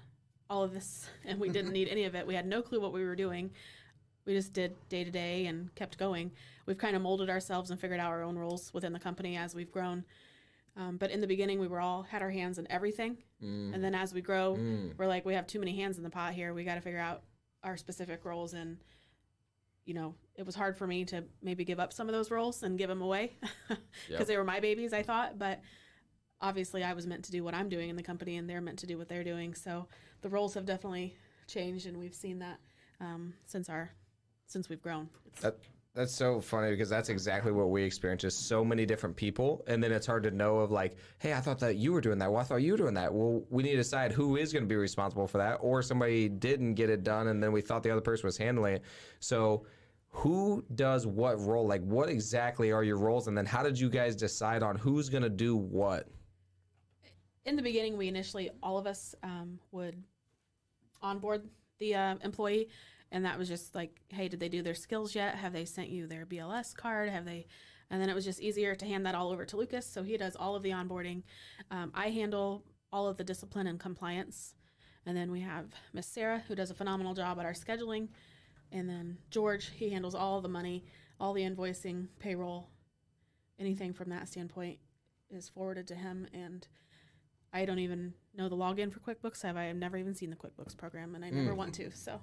all of this and we didn't need any of it. We had no clue what we were doing. We just did day to day and kept going. We've kind of molded ourselves and figured out our own roles within the company as we've grown. But in the beginning, we had our hands in everything. And then as we grow, we're like, we have too many hands in the pot here. We got to figure out our specific roles. And, you know, it was hard for me to maybe give up some of those roles and give them away because they were my babies, I thought. But obviously I was meant to do what I'm doing in the company and they're meant to do what they're doing. So the roles have definitely changed, and we've seen that since we've grown. That's so funny because that's exactly what we experience. Just so many different people, and then it's hard to know of like, hey, I thought that you were doing that. Well, I thought you were doing that. Well, we need to decide who is going to be responsible for that, or somebody didn't get it done, and then we thought the other person was handling it. So who does what role? Like, what exactly are your roles, and then how did you guys decide on who's going to do what? In the beginning, we initially, all of us would onboard the employee, and that was just like, hey, did they do their skills yet? Have they sent you their BLS card? And then it was just easier to hand that all over to Lucas, so he does all of the onboarding. I handle all of the discipline and compliance, and then we have Miss Sarah, who does a phenomenal job at our scheduling, and then George, he handles all the money, all the invoicing, payroll, anything from that standpoint is forwarded to him, and I don't even know the login for QuickBooks. I've never even seen the QuickBooks program, and I never want to. So,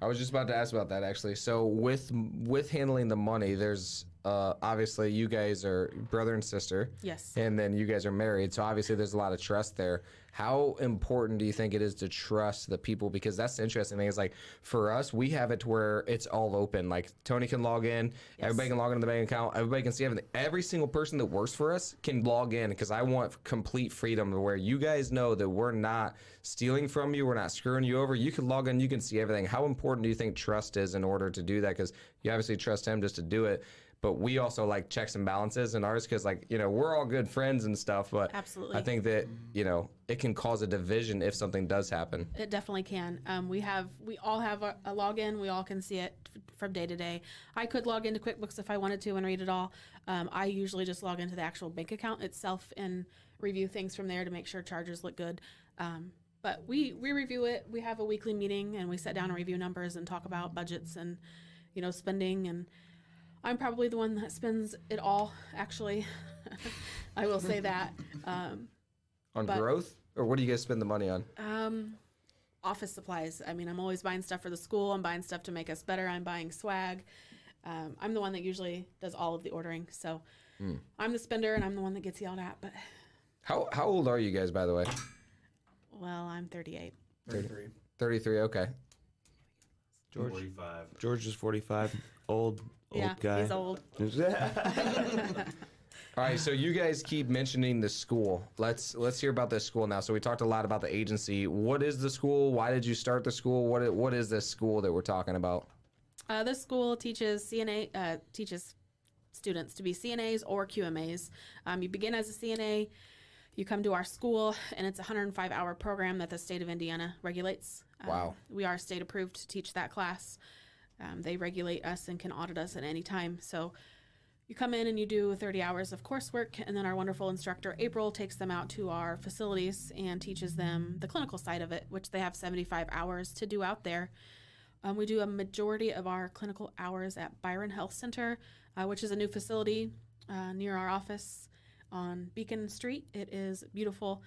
I was just about to ask about that actually. So with handling the money, there's obviously you guys are brother and sister. Yes. And then you guys are married. So obviously there's a lot of trust there. How important do you think it is to trust the people? Because that's the interesting thing is like for us, we have it to where it's all open. Like Tony can log in, everybody can log into the bank account, everybody can see everything. Every single person that works for us can log in because I want complete freedom to where you guys know that we're not stealing from you, we're not screwing you over. You can log in, you can see everything. How important do you think trust is in order to do that? Because you obviously trust him just to do it. But we also like checks and balances in ours because, like, you know, we're all good friends and stuff. But Absolutely. I think that, you know, it can cause a division if something does happen. It definitely can. We all have a login. We all can see it from day to day. I could log into QuickBooks if I wanted to and read it all. I usually just log into the actual bank account itself and review things from there to make sure charges look good. But we review it. We have a weekly meeting and we sit down and review numbers and talk about budgets and, you know, spending. And I'm probably the one that spends it all, actually. I will say that. On growth? Or what do you guys spend the money on? Office supplies. I mean, I'm always buying stuff for the school. I'm buying stuff to make us better. I'm buying swag. I'm the one that usually does all of the ordering. So I'm the spender and I'm the one that gets yelled at. But How old are you guys, by the way? well, I'm 38. 33. 33, okay. George. 45. George is 45. Old guy. He's old. All right, so you guys keep mentioning the school. Let's hear about this school now. So we talked a lot about the agency. What is the school? Why did you start the school? What is this school that we're talking about? This school teaches teaches students to be CNAs or QMAs. You begin as a CNA, you come to our school, and it's a 105-hour program that the state of Indiana regulates. Wow. We are state approved to teach that class. They regulate us and can audit us at any time. So you come in and you do 30 hours of coursework, and then our wonderful instructor, April, takes them out to our facilities and teaches them the clinical side of it, which they have 75 hours to do out there. We do a majority of our clinical hours at Byron Health Center, which is a new facility near our office on Beacon Street. It is beautiful.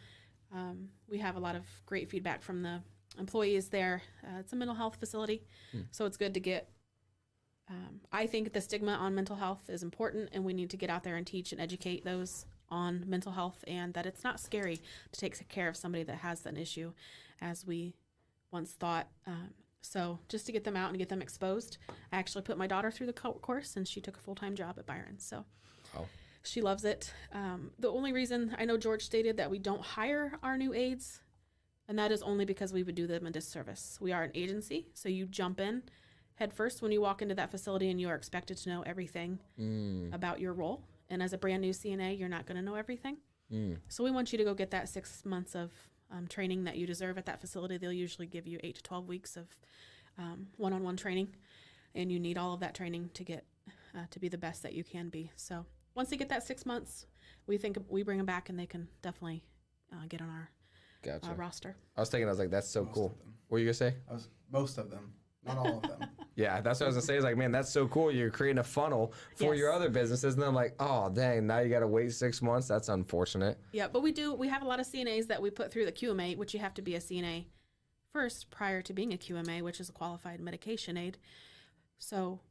We have a lot of great feedback from the employees there. It's a mental health facility, so it's good to get. I think the stigma on mental health is important, and we need to get out there and teach and educate those on mental health, and that it's not scary to take care of somebody that has an issue, as we once thought. So just to get them out and get them exposed, I actually put my daughter through the course, and she took a full-time job at Byron. So she loves it. The only reason I know George stated that we don't hire our new aides, and that is only because we would do them a disservice. We are an agency, so you jump in head first when you walk into that facility, and you are expected to know everything about your role. And as a brand new CNA, you're not going to know everything. So we want you to go get that 6 months of training that you deserve at that facility. They'll usually give you 8 to 12 weeks of one-on-one training, and you need all of that training to get to be the best that you can be. So once they get that 6 months, we bring them back, and they can definitely get on our roster. I was like, that's so cool. What were you going to say? Most of them. Not all of them. Yeah, that's what I was going to say. Is like, man, that's so cool. You're creating a funnel for your other businesses. And then I'm like, oh, dang, now you got to wait 6 months. That's unfortunate. Yeah, but we have a lot of CNAs that we put through the QMA, which you have to be a CNA first prior to being a QMA, which is a qualified medication aid. So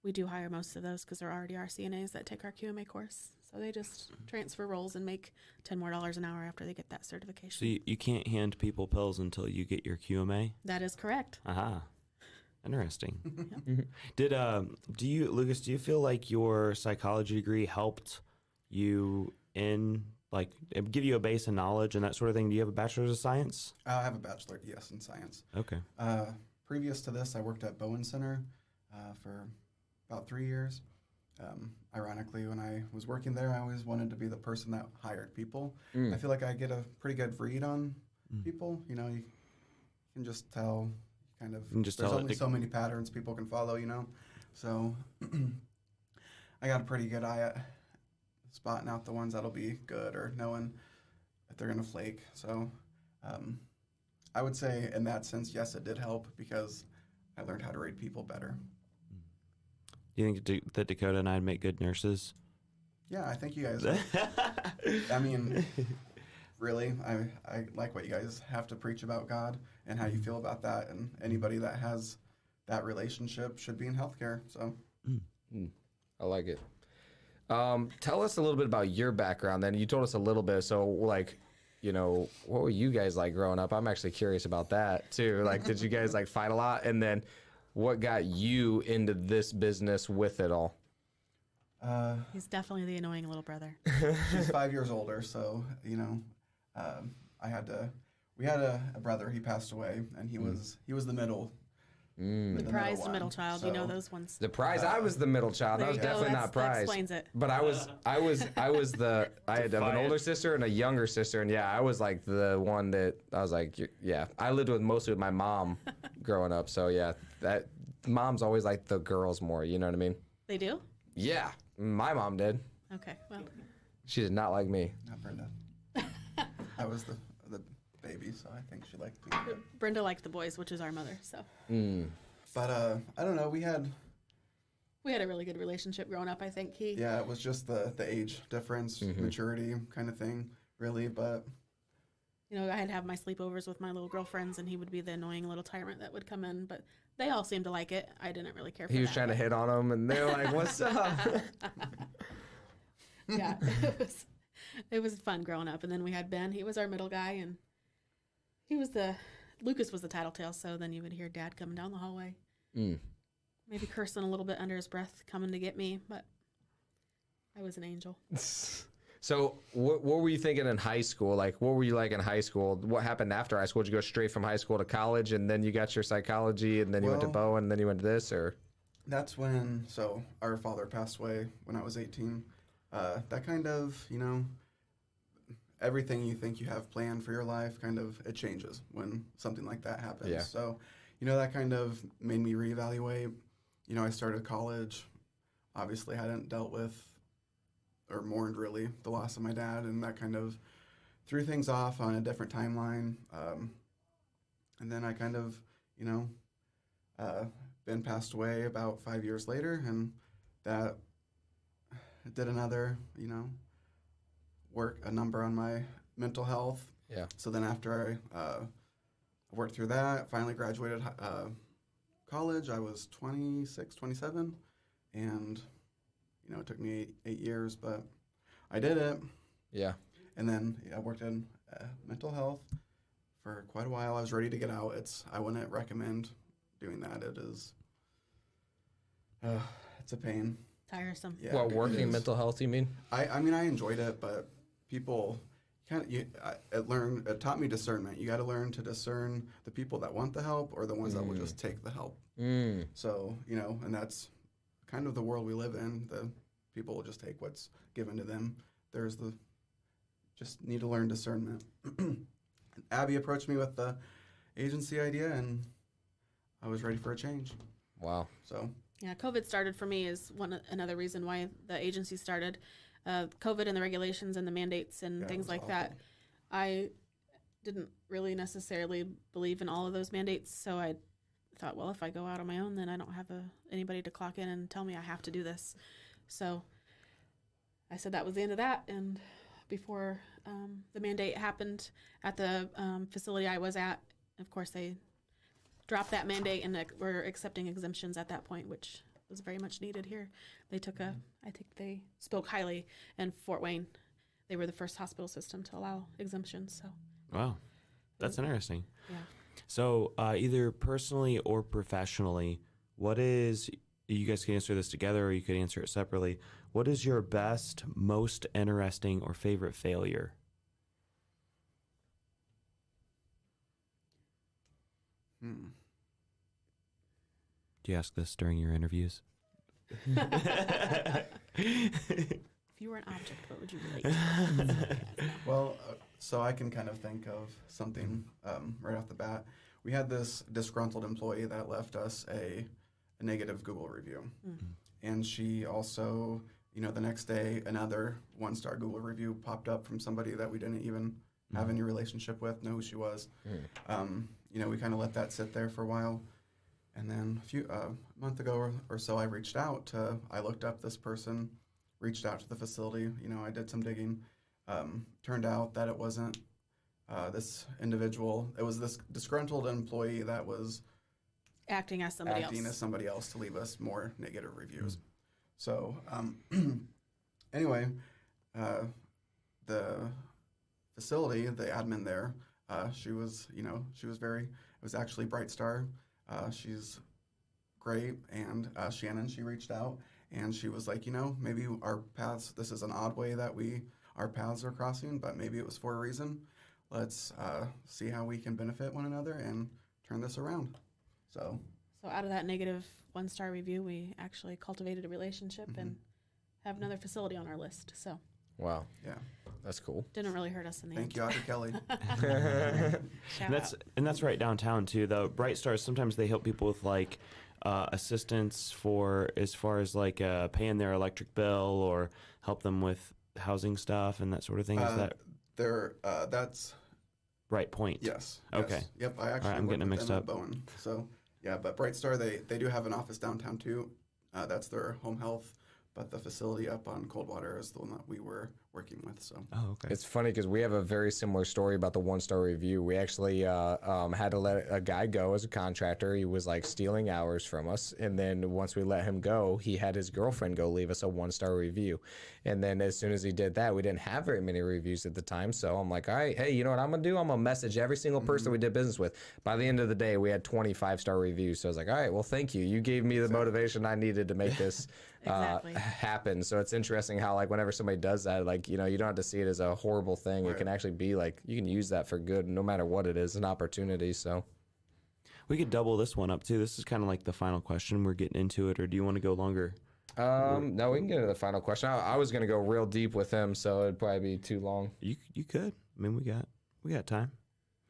we do hire most of those because there already are CNAs that take our QMA course. So they just transfer roles and make $10 more an hour after they get that certification. So you can't hand people pills until you get your QMA? That is correct. Aha. Interesting. Lucas, do you feel like your psychology degree helped you in, like, give you a base of knowledge and that sort of thing? Do you have a bachelor's of science? I have a bachelor, yes, in science. Okay. Previous to this, I worked at Bowen Center for about 3 years. Ironically, when I was working there, I always wanted to be the person that hired people. I feel like I get a pretty good read on people. You know, you can just tell. There's only so many patterns people can follow, you know. So I got a pretty good eye at spotting out the ones that'll be good or knowing if they're going to flake. So I would say in that sense, yes, it did help because I learned how to read people better. Do you think that Dakota and I'd make good nurses? Yeah, I think you guys I mean, really, I like what you guys have to preach about God and how you feel about that, and anybody that has that relationship should be in healthcare. So, I like it. Tell us a little bit about your background then. You told us a little bit. So, like, you know, what were you guys like growing up? I'm actually curious about that too. Like, did you guys like fight a lot? And then what got you into this business with it all? He's definitely the annoying little brother. She's 5 years older, so, you know, we had a brother, he passed away, and he was the middle. The prized one, middle child, you know those ones. The prize, I was the middle child. That There was you go. definitely not That prize. explains it. But I was the, I had an older sister and a younger sister. And yeah, I was like the one that I was like, yeah, I lived mostly with my mom growing up. So yeah, that mom's always like the girls more, you know what I mean? They do? Yeah, my mom did. Okay, well. She did not like me. Not Brenda. I was the baby, so I think she liked me. Brenda liked the boys, which is our mother, so. But I don't know, we had a really good relationship growing up, I think. Yeah, it was just the age difference, maturity kind of thing, really. But You know, I'd have my sleepovers with my little girlfriends, and he would be the annoying little tyrant that would come in. But they all seemed to like it. I didn't really care for He was that, trying to hit on them, and they're like, "What's up?" Yeah, it was fun growing up. And then we had Ben. He was our middle guy, and Lucas was the tattletale. So then you would hear Dad coming down the hallway, maybe cursing a little bit under his breath, coming to get me. But I was an angel. So what were you thinking in high school? Like, what were you like in high school? What happened after high school? Did you go straight from high school to college, and then you got your psychology, and then you went to Bowen, and then you went to this, or? that's when, so our father passed away when I was 18. That kind of, you know, everything you think you have planned for your life, kind of, it changes when something like that happens. Yeah. So, you know, that kind of made me reevaluate. You know, I started college. Obviously, hadn't dealt with or mourned really the loss of my dad, and that kind of threw things off on a different timeline. And then I kind of, you know, Ben passed away about 5 years later, and that did another, you know, work a number on my mental health. Yeah. So then after I worked through that, finally graduated college, I was 26, 27, and you know, it took me 8 years, but I did it. Yeah. And then I worked in mental health for quite a while. I was ready to get out. I wouldn't recommend doing that. It is, it's a pain. Tiresome. Yeah, Well, it working is. mental health, you mean? I mean, I enjoyed it, but people it taught me discernment. You got to learn to discern the people that want the help or the ones that will just take the help. So, you know, and that's kind of the world we live in. The people will just take what's given to them. Just need to learn discernment. Abby approached me with the agency idea, and I was ready for a change. Wow. So Yeah, COVID started for me is another reason why the agency started. COVID and the regulations and the mandates and Yeah, it things was like awful. that. I didn't really necessarily believe in all of those mandates, so I thought, well, if I go out on my own, then I don't have anybody to clock in and tell me I have to do this. So I said that was the end of that. And before the mandate happened at the facility I was at, of course, they dropped that mandate and were accepting exemptions at that point, which was very much needed here. They took I think they spoke highly in Fort Wayne. They were the first hospital system to allow exemptions. So Wow, that's interesting. yeah. So either personally or professionally, you guys can answer this together or you could answer it separately. What is your best, most interesting, or favorite failure? Do you ask this during your interviews? If you were an object, what would you relate to? Well, so I can kind of think of something right off the bat. We had this disgruntled employee that left us a negative Google review. And she also, you know, the next day, another 1-star Google review popped up from somebody that we didn't even have any relationship with, know who she was. You know, we kind of let that sit there for a while. And then a month ago or so, I looked up this person, reached out to the facility. You know, I did some digging. Turned out that it wasn't this individual. It was this disgruntled employee that was Acting as somebody else. to leave us more negative reviews. So anyway, the facility, the admin there, she was very, it was actually Bright Star. She's great. And Shannon, she reached out and she was like, maybe our paths, this is an odd way that our paths are crossing, but maybe it was for a reason. Let's see how we can benefit one another and turn this around. So out of that negative 1-star review, we actually cultivated a relationship and have another facility on our list. So Wow. yeah, That's cool. didn't really hurt us in the thank you, Dr. Kelly. Shout out. That's right downtown too. The Bright Stars, sometimes they help people with like assistance for as far as like paying their electric bill or help them with housing stuff and that sort of thing. Is that That's Right Point? yes. Okay. Yes. Yep. I actually I'm getting work it with mixed them up. at Bowen. So yeah, but Bright Star, they do have an office downtown too. That's their home health, but the facility up on Coldwater is the one that we were working with. So Oh, okay. It's funny because we have a very similar story about the 1-star review. We actually had to let a guy go as a contractor. He was like stealing hours from us. And then once we let him go, he had his girlfriend go leave us a 1-star review. And then as soon as he did that, we didn't have very many reviews at the time. So I'm like, all right, hey, you know what I'm going to do? I'm going to message every single person we did business with. By the end of the day, we had 25-star reviews. So I was like, all right, well, thank you. You gave me the motivation I needed to make this Exactly. happen. So it's interesting how like whenever somebody does that, like, you don't have to see it as a horrible thing. It can actually be like, you can use that for good no matter what it is, an opportunity. So We could double this one up too. This is kind of like the final question. We're getting into it, or do you want to go longer? no, we can get into the final question. I was going to go real deep with him, so it'd probably be too long. You could. I mean, we got time.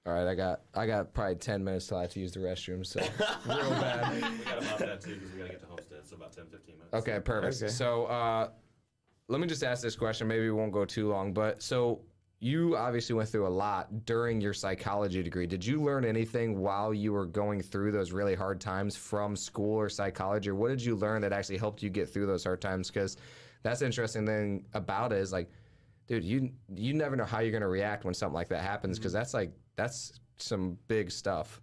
All right, I got probably 10 minutes till I have to use the restroom, so real bad. We got about that too because we got to get to Homestead, so about 10, 15 minutes. Okay, perfect. Okay. So let me just ask this question. Maybe we won't go too long, but so you obviously went through a lot during your psychology degree. Did you learn anything while you were going through those really hard times from school or psychology? Or what did you learn that actually helped you get through those hard times? Because that's the interesting thing about it is like, dude, you never know how you're going to react when something like that happens because that's some big stuff.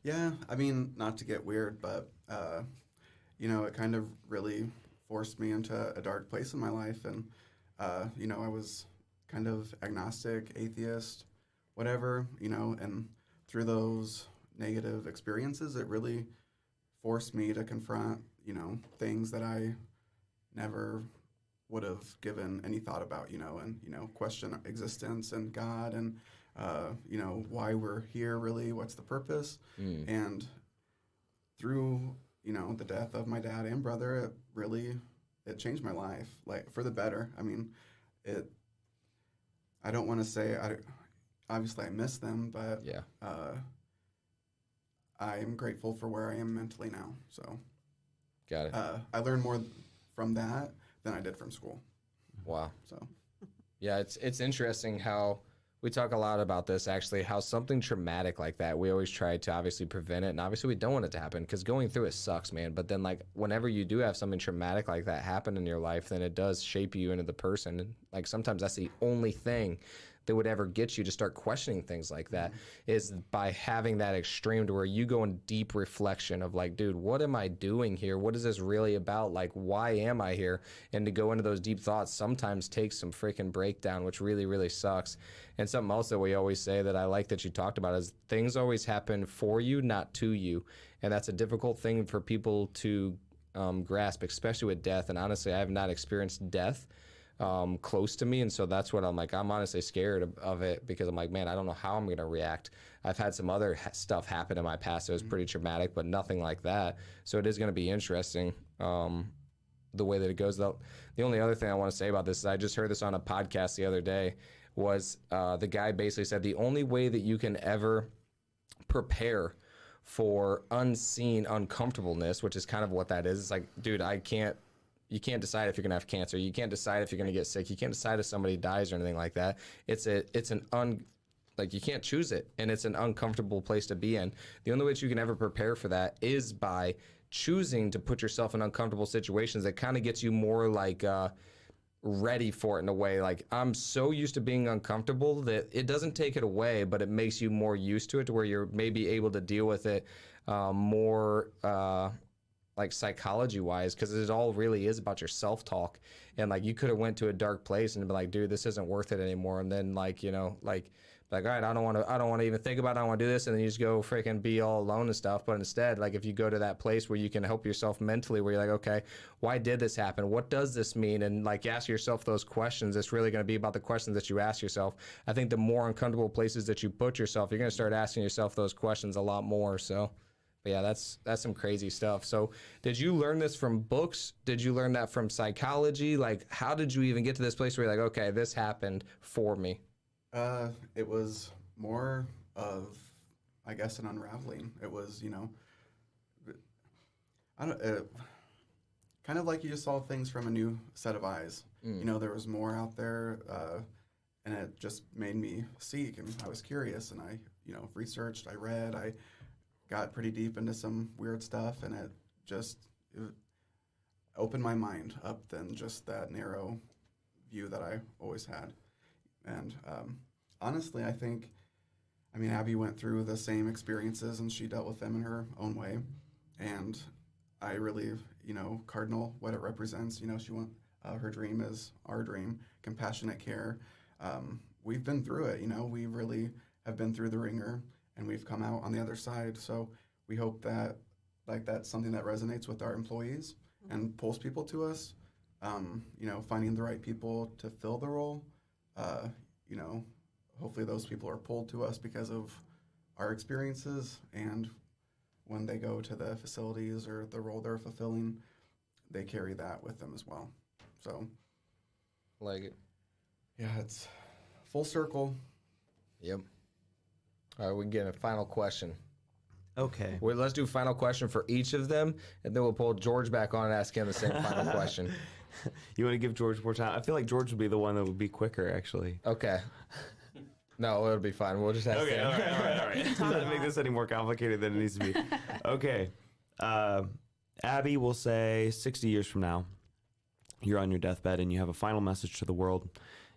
yeah, I mean, not to get weird, but it kind of really forced me into a dark place in my life, and I was kind of agnostic, atheist, whatever, and through those negative experiences, it really forced me to confront, things that I never would have given any thought about, and question existence and God and, why we're here really, what's the purpose. And through, the death of my dad and brother, it changed my life, like for the better. I mean, I don't want to say, obviously I miss them, but Yeah. I am grateful for where I am mentally now. So Got it. I learned more from that than I did from school. Wow. So Yeah, it's interesting how we talk a lot about this, actually, how something traumatic like that, we always try to obviously prevent it. And obviously we don't want it to happen because going through it sucks, man. But then like whenever you do have something traumatic like that happen in your life, then it does shape you into the person. And like sometimes that's the only thing that would ever get you to start questioning things like that is by having that extreme to where you go in deep reflection of like, dude, what am I doing here? What is this really about? Like, why am I here? And to go into those deep thoughts sometimes takes some freaking breakdown, which really, really sucks. And something else that we always say that I like that you talked about is things always happen for you, not to you. And that's a difficult thing for people to grasp, especially with death. And honestly, I have not experienced death close to me, and so that's what I'm honestly scared of it because I'm like, man, I don't know how I'm going to react. I've had some other stuff happen in my past that was pretty traumatic, but nothing like that. So it is going to be interesting the way that it goes. The only other thing I want to say about this is I just heard this on a podcast the other day was the guy basically said the only way that you can ever prepare for unseen uncomfortableness, which is kind of what that is. It's like, dude, you can't decide if you're going to have cancer. You can't decide if you're going to get sick. You can't decide if somebody dies or anything like that. You can't choose it, and it's an uncomfortable place to be in. The only way that you can ever prepare for that is by choosing to put yourself in uncomfortable situations that kind of gets you more like ready for it in a way. Like, I'm so used to being uncomfortable that it doesn't take it away, but it makes you more used to it to where you're maybe able to deal with it more like psychology wise, because it all really is about your self-talk. And like you could have went to a dark place and been like, dude, this isn't worth it anymore. And then like, you know, like all right, I don't want to even think about it. I don't want to do this. And then you just go freaking be all alone and stuff. But instead, like if you go to that place where you can help yourself mentally, where you're like, okay, why did this happen? What does this mean? And like ask yourself those questions. It's really going to be about the questions that you ask yourself. I think the more uncomfortable places that you put yourself, you're going to start asking yourself those questions a lot more. So, but yeah, that's some crazy stuff. So did you learn this from books? Did you learn that from psychology? Like, how did you even get to this place where you're like, okay, this happened for me? It was more of, I guess, an unraveling. It was, you know, kind of like you just saw things from a new set of eyes. You know, there was more out there, and it just made me seek, and I was curious, and I, you know, researched, I read, I got pretty deep into some weird stuff, and it opened my mind up than just that narrow view that I always had. And honestly, I mean, Abby went through the same experiences and she dealt with them in her own way. And I really, you know, Cardinal, what it represents, you know, her dream is our dream, compassionate care. We've been through it, you know, we really have been through the ringer and we've come out on the other side. So we hope that, like, that's something that resonates with our employees and pulls people to us. You know, finding the right people to fill the role. You know, hopefully those people are pulled to us because of our experiences, and when they go to the facilities or the role they're fulfilling, they carry that with them as well. So, Like it. yeah, it's full circle. Yep. All right, we get a final question. Okay. Well, let's do a final question for each of them, and then we'll pull George back on and ask him the same final question. You want to give George more time? I feel like George would be the one that would be quicker, actually. Okay. No, it'll be fine. We'll just ask him. All right. Not make this any more complicated than it needs to be. Okay. Abby will say 60 years from now, you're on your deathbed and you have a final message to the world.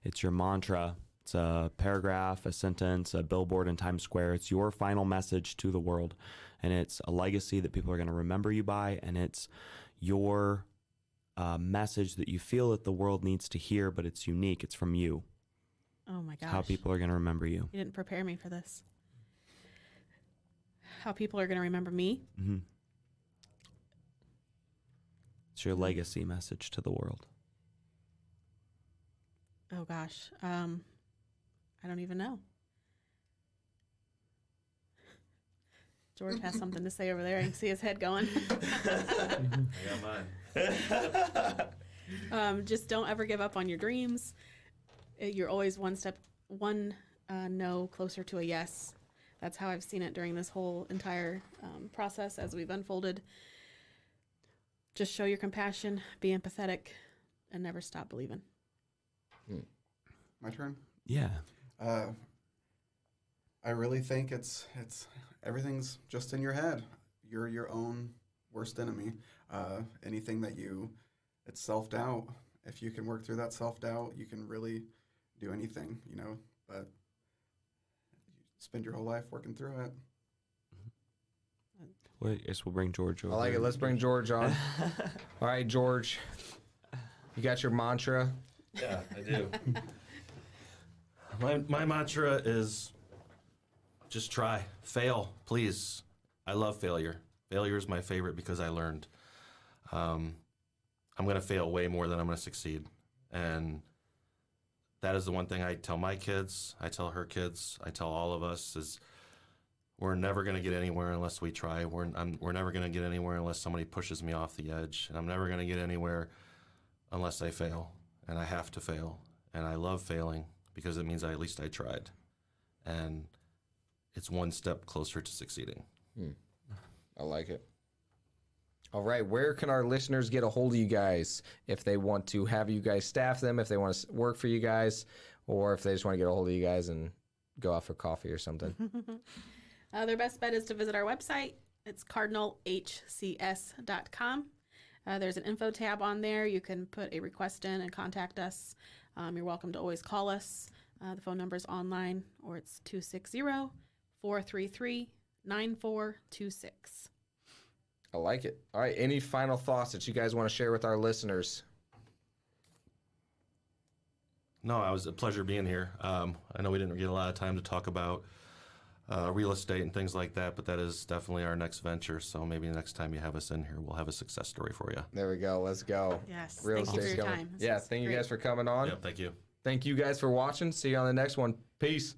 It's your mantra. It's a paragraph, a sentence, a billboard in Times Square. It's your final message to the world. And it's a legacy that people are going to remember you by. And it's your message that you feel that the world needs to hear, but it's unique. It's from you. Oh my gosh. How people are going to remember you. You didn't prepare me for this. How people are going to remember me. Mm-hmm. It's your legacy message to the world. Oh gosh. I don't even know. George has something to say over there. I can see his head going. I got mine. Just don't ever give up on your dreams. You're always one no closer to a yes. That's how I've seen it during this whole entire process as we've unfolded. Just show your compassion, be empathetic, and never stop believing. My turn? Yeah. I really think it's everything's just in your head. You're your own worst enemy. Anything that it's self-doubt. If you can work through that self-doubt, you can really do anything, you know, but you spend your whole life working through it. Well, I guess we'll bring George over. I like it. Let's bring George on. All right, George. You got your mantra? Yeah, I do. My mantra is just try. Fail, please. I love failure. Failure is my favorite because I learned. I'm going to fail way more than I'm going to succeed. And that is the one thing I tell my kids, I tell her kids, I tell all of us is we're never going to get anywhere unless we try. We're never going to get anywhere unless somebody pushes me off the edge. And I'm never going to get anywhere unless I fail. And I have to fail. And I love failing because it means at least I tried. And it's one step closer to succeeding. I like it. All right, where can our listeners get a hold of you guys if they want to have you guys staff them, if they want to work for you guys, or if they just want to get a hold of you guys and go out for coffee or something? Their best bet is to visit our website. It's cardinalhcs.com. There's an info tab on there. You can put a request in and contact us. You're welcome to always call us. The phone number is online, or it's 260-433-9426. I like it. All right. Any final thoughts that you guys want to share with our listeners? No, it was a pleasure being here. I know we didn't get a lot of time to talk about real estate and things like that, but that is definitely our next venture. So maybe next time you have us in here, we'll have a success story for you. There we go. Let's go. Yes. Real Thank you for estate's your going. time. This Yeah. is Thank you great. guys for coming on. Yep, thank you. Thank you guys for watching. See you on the next one. Peace.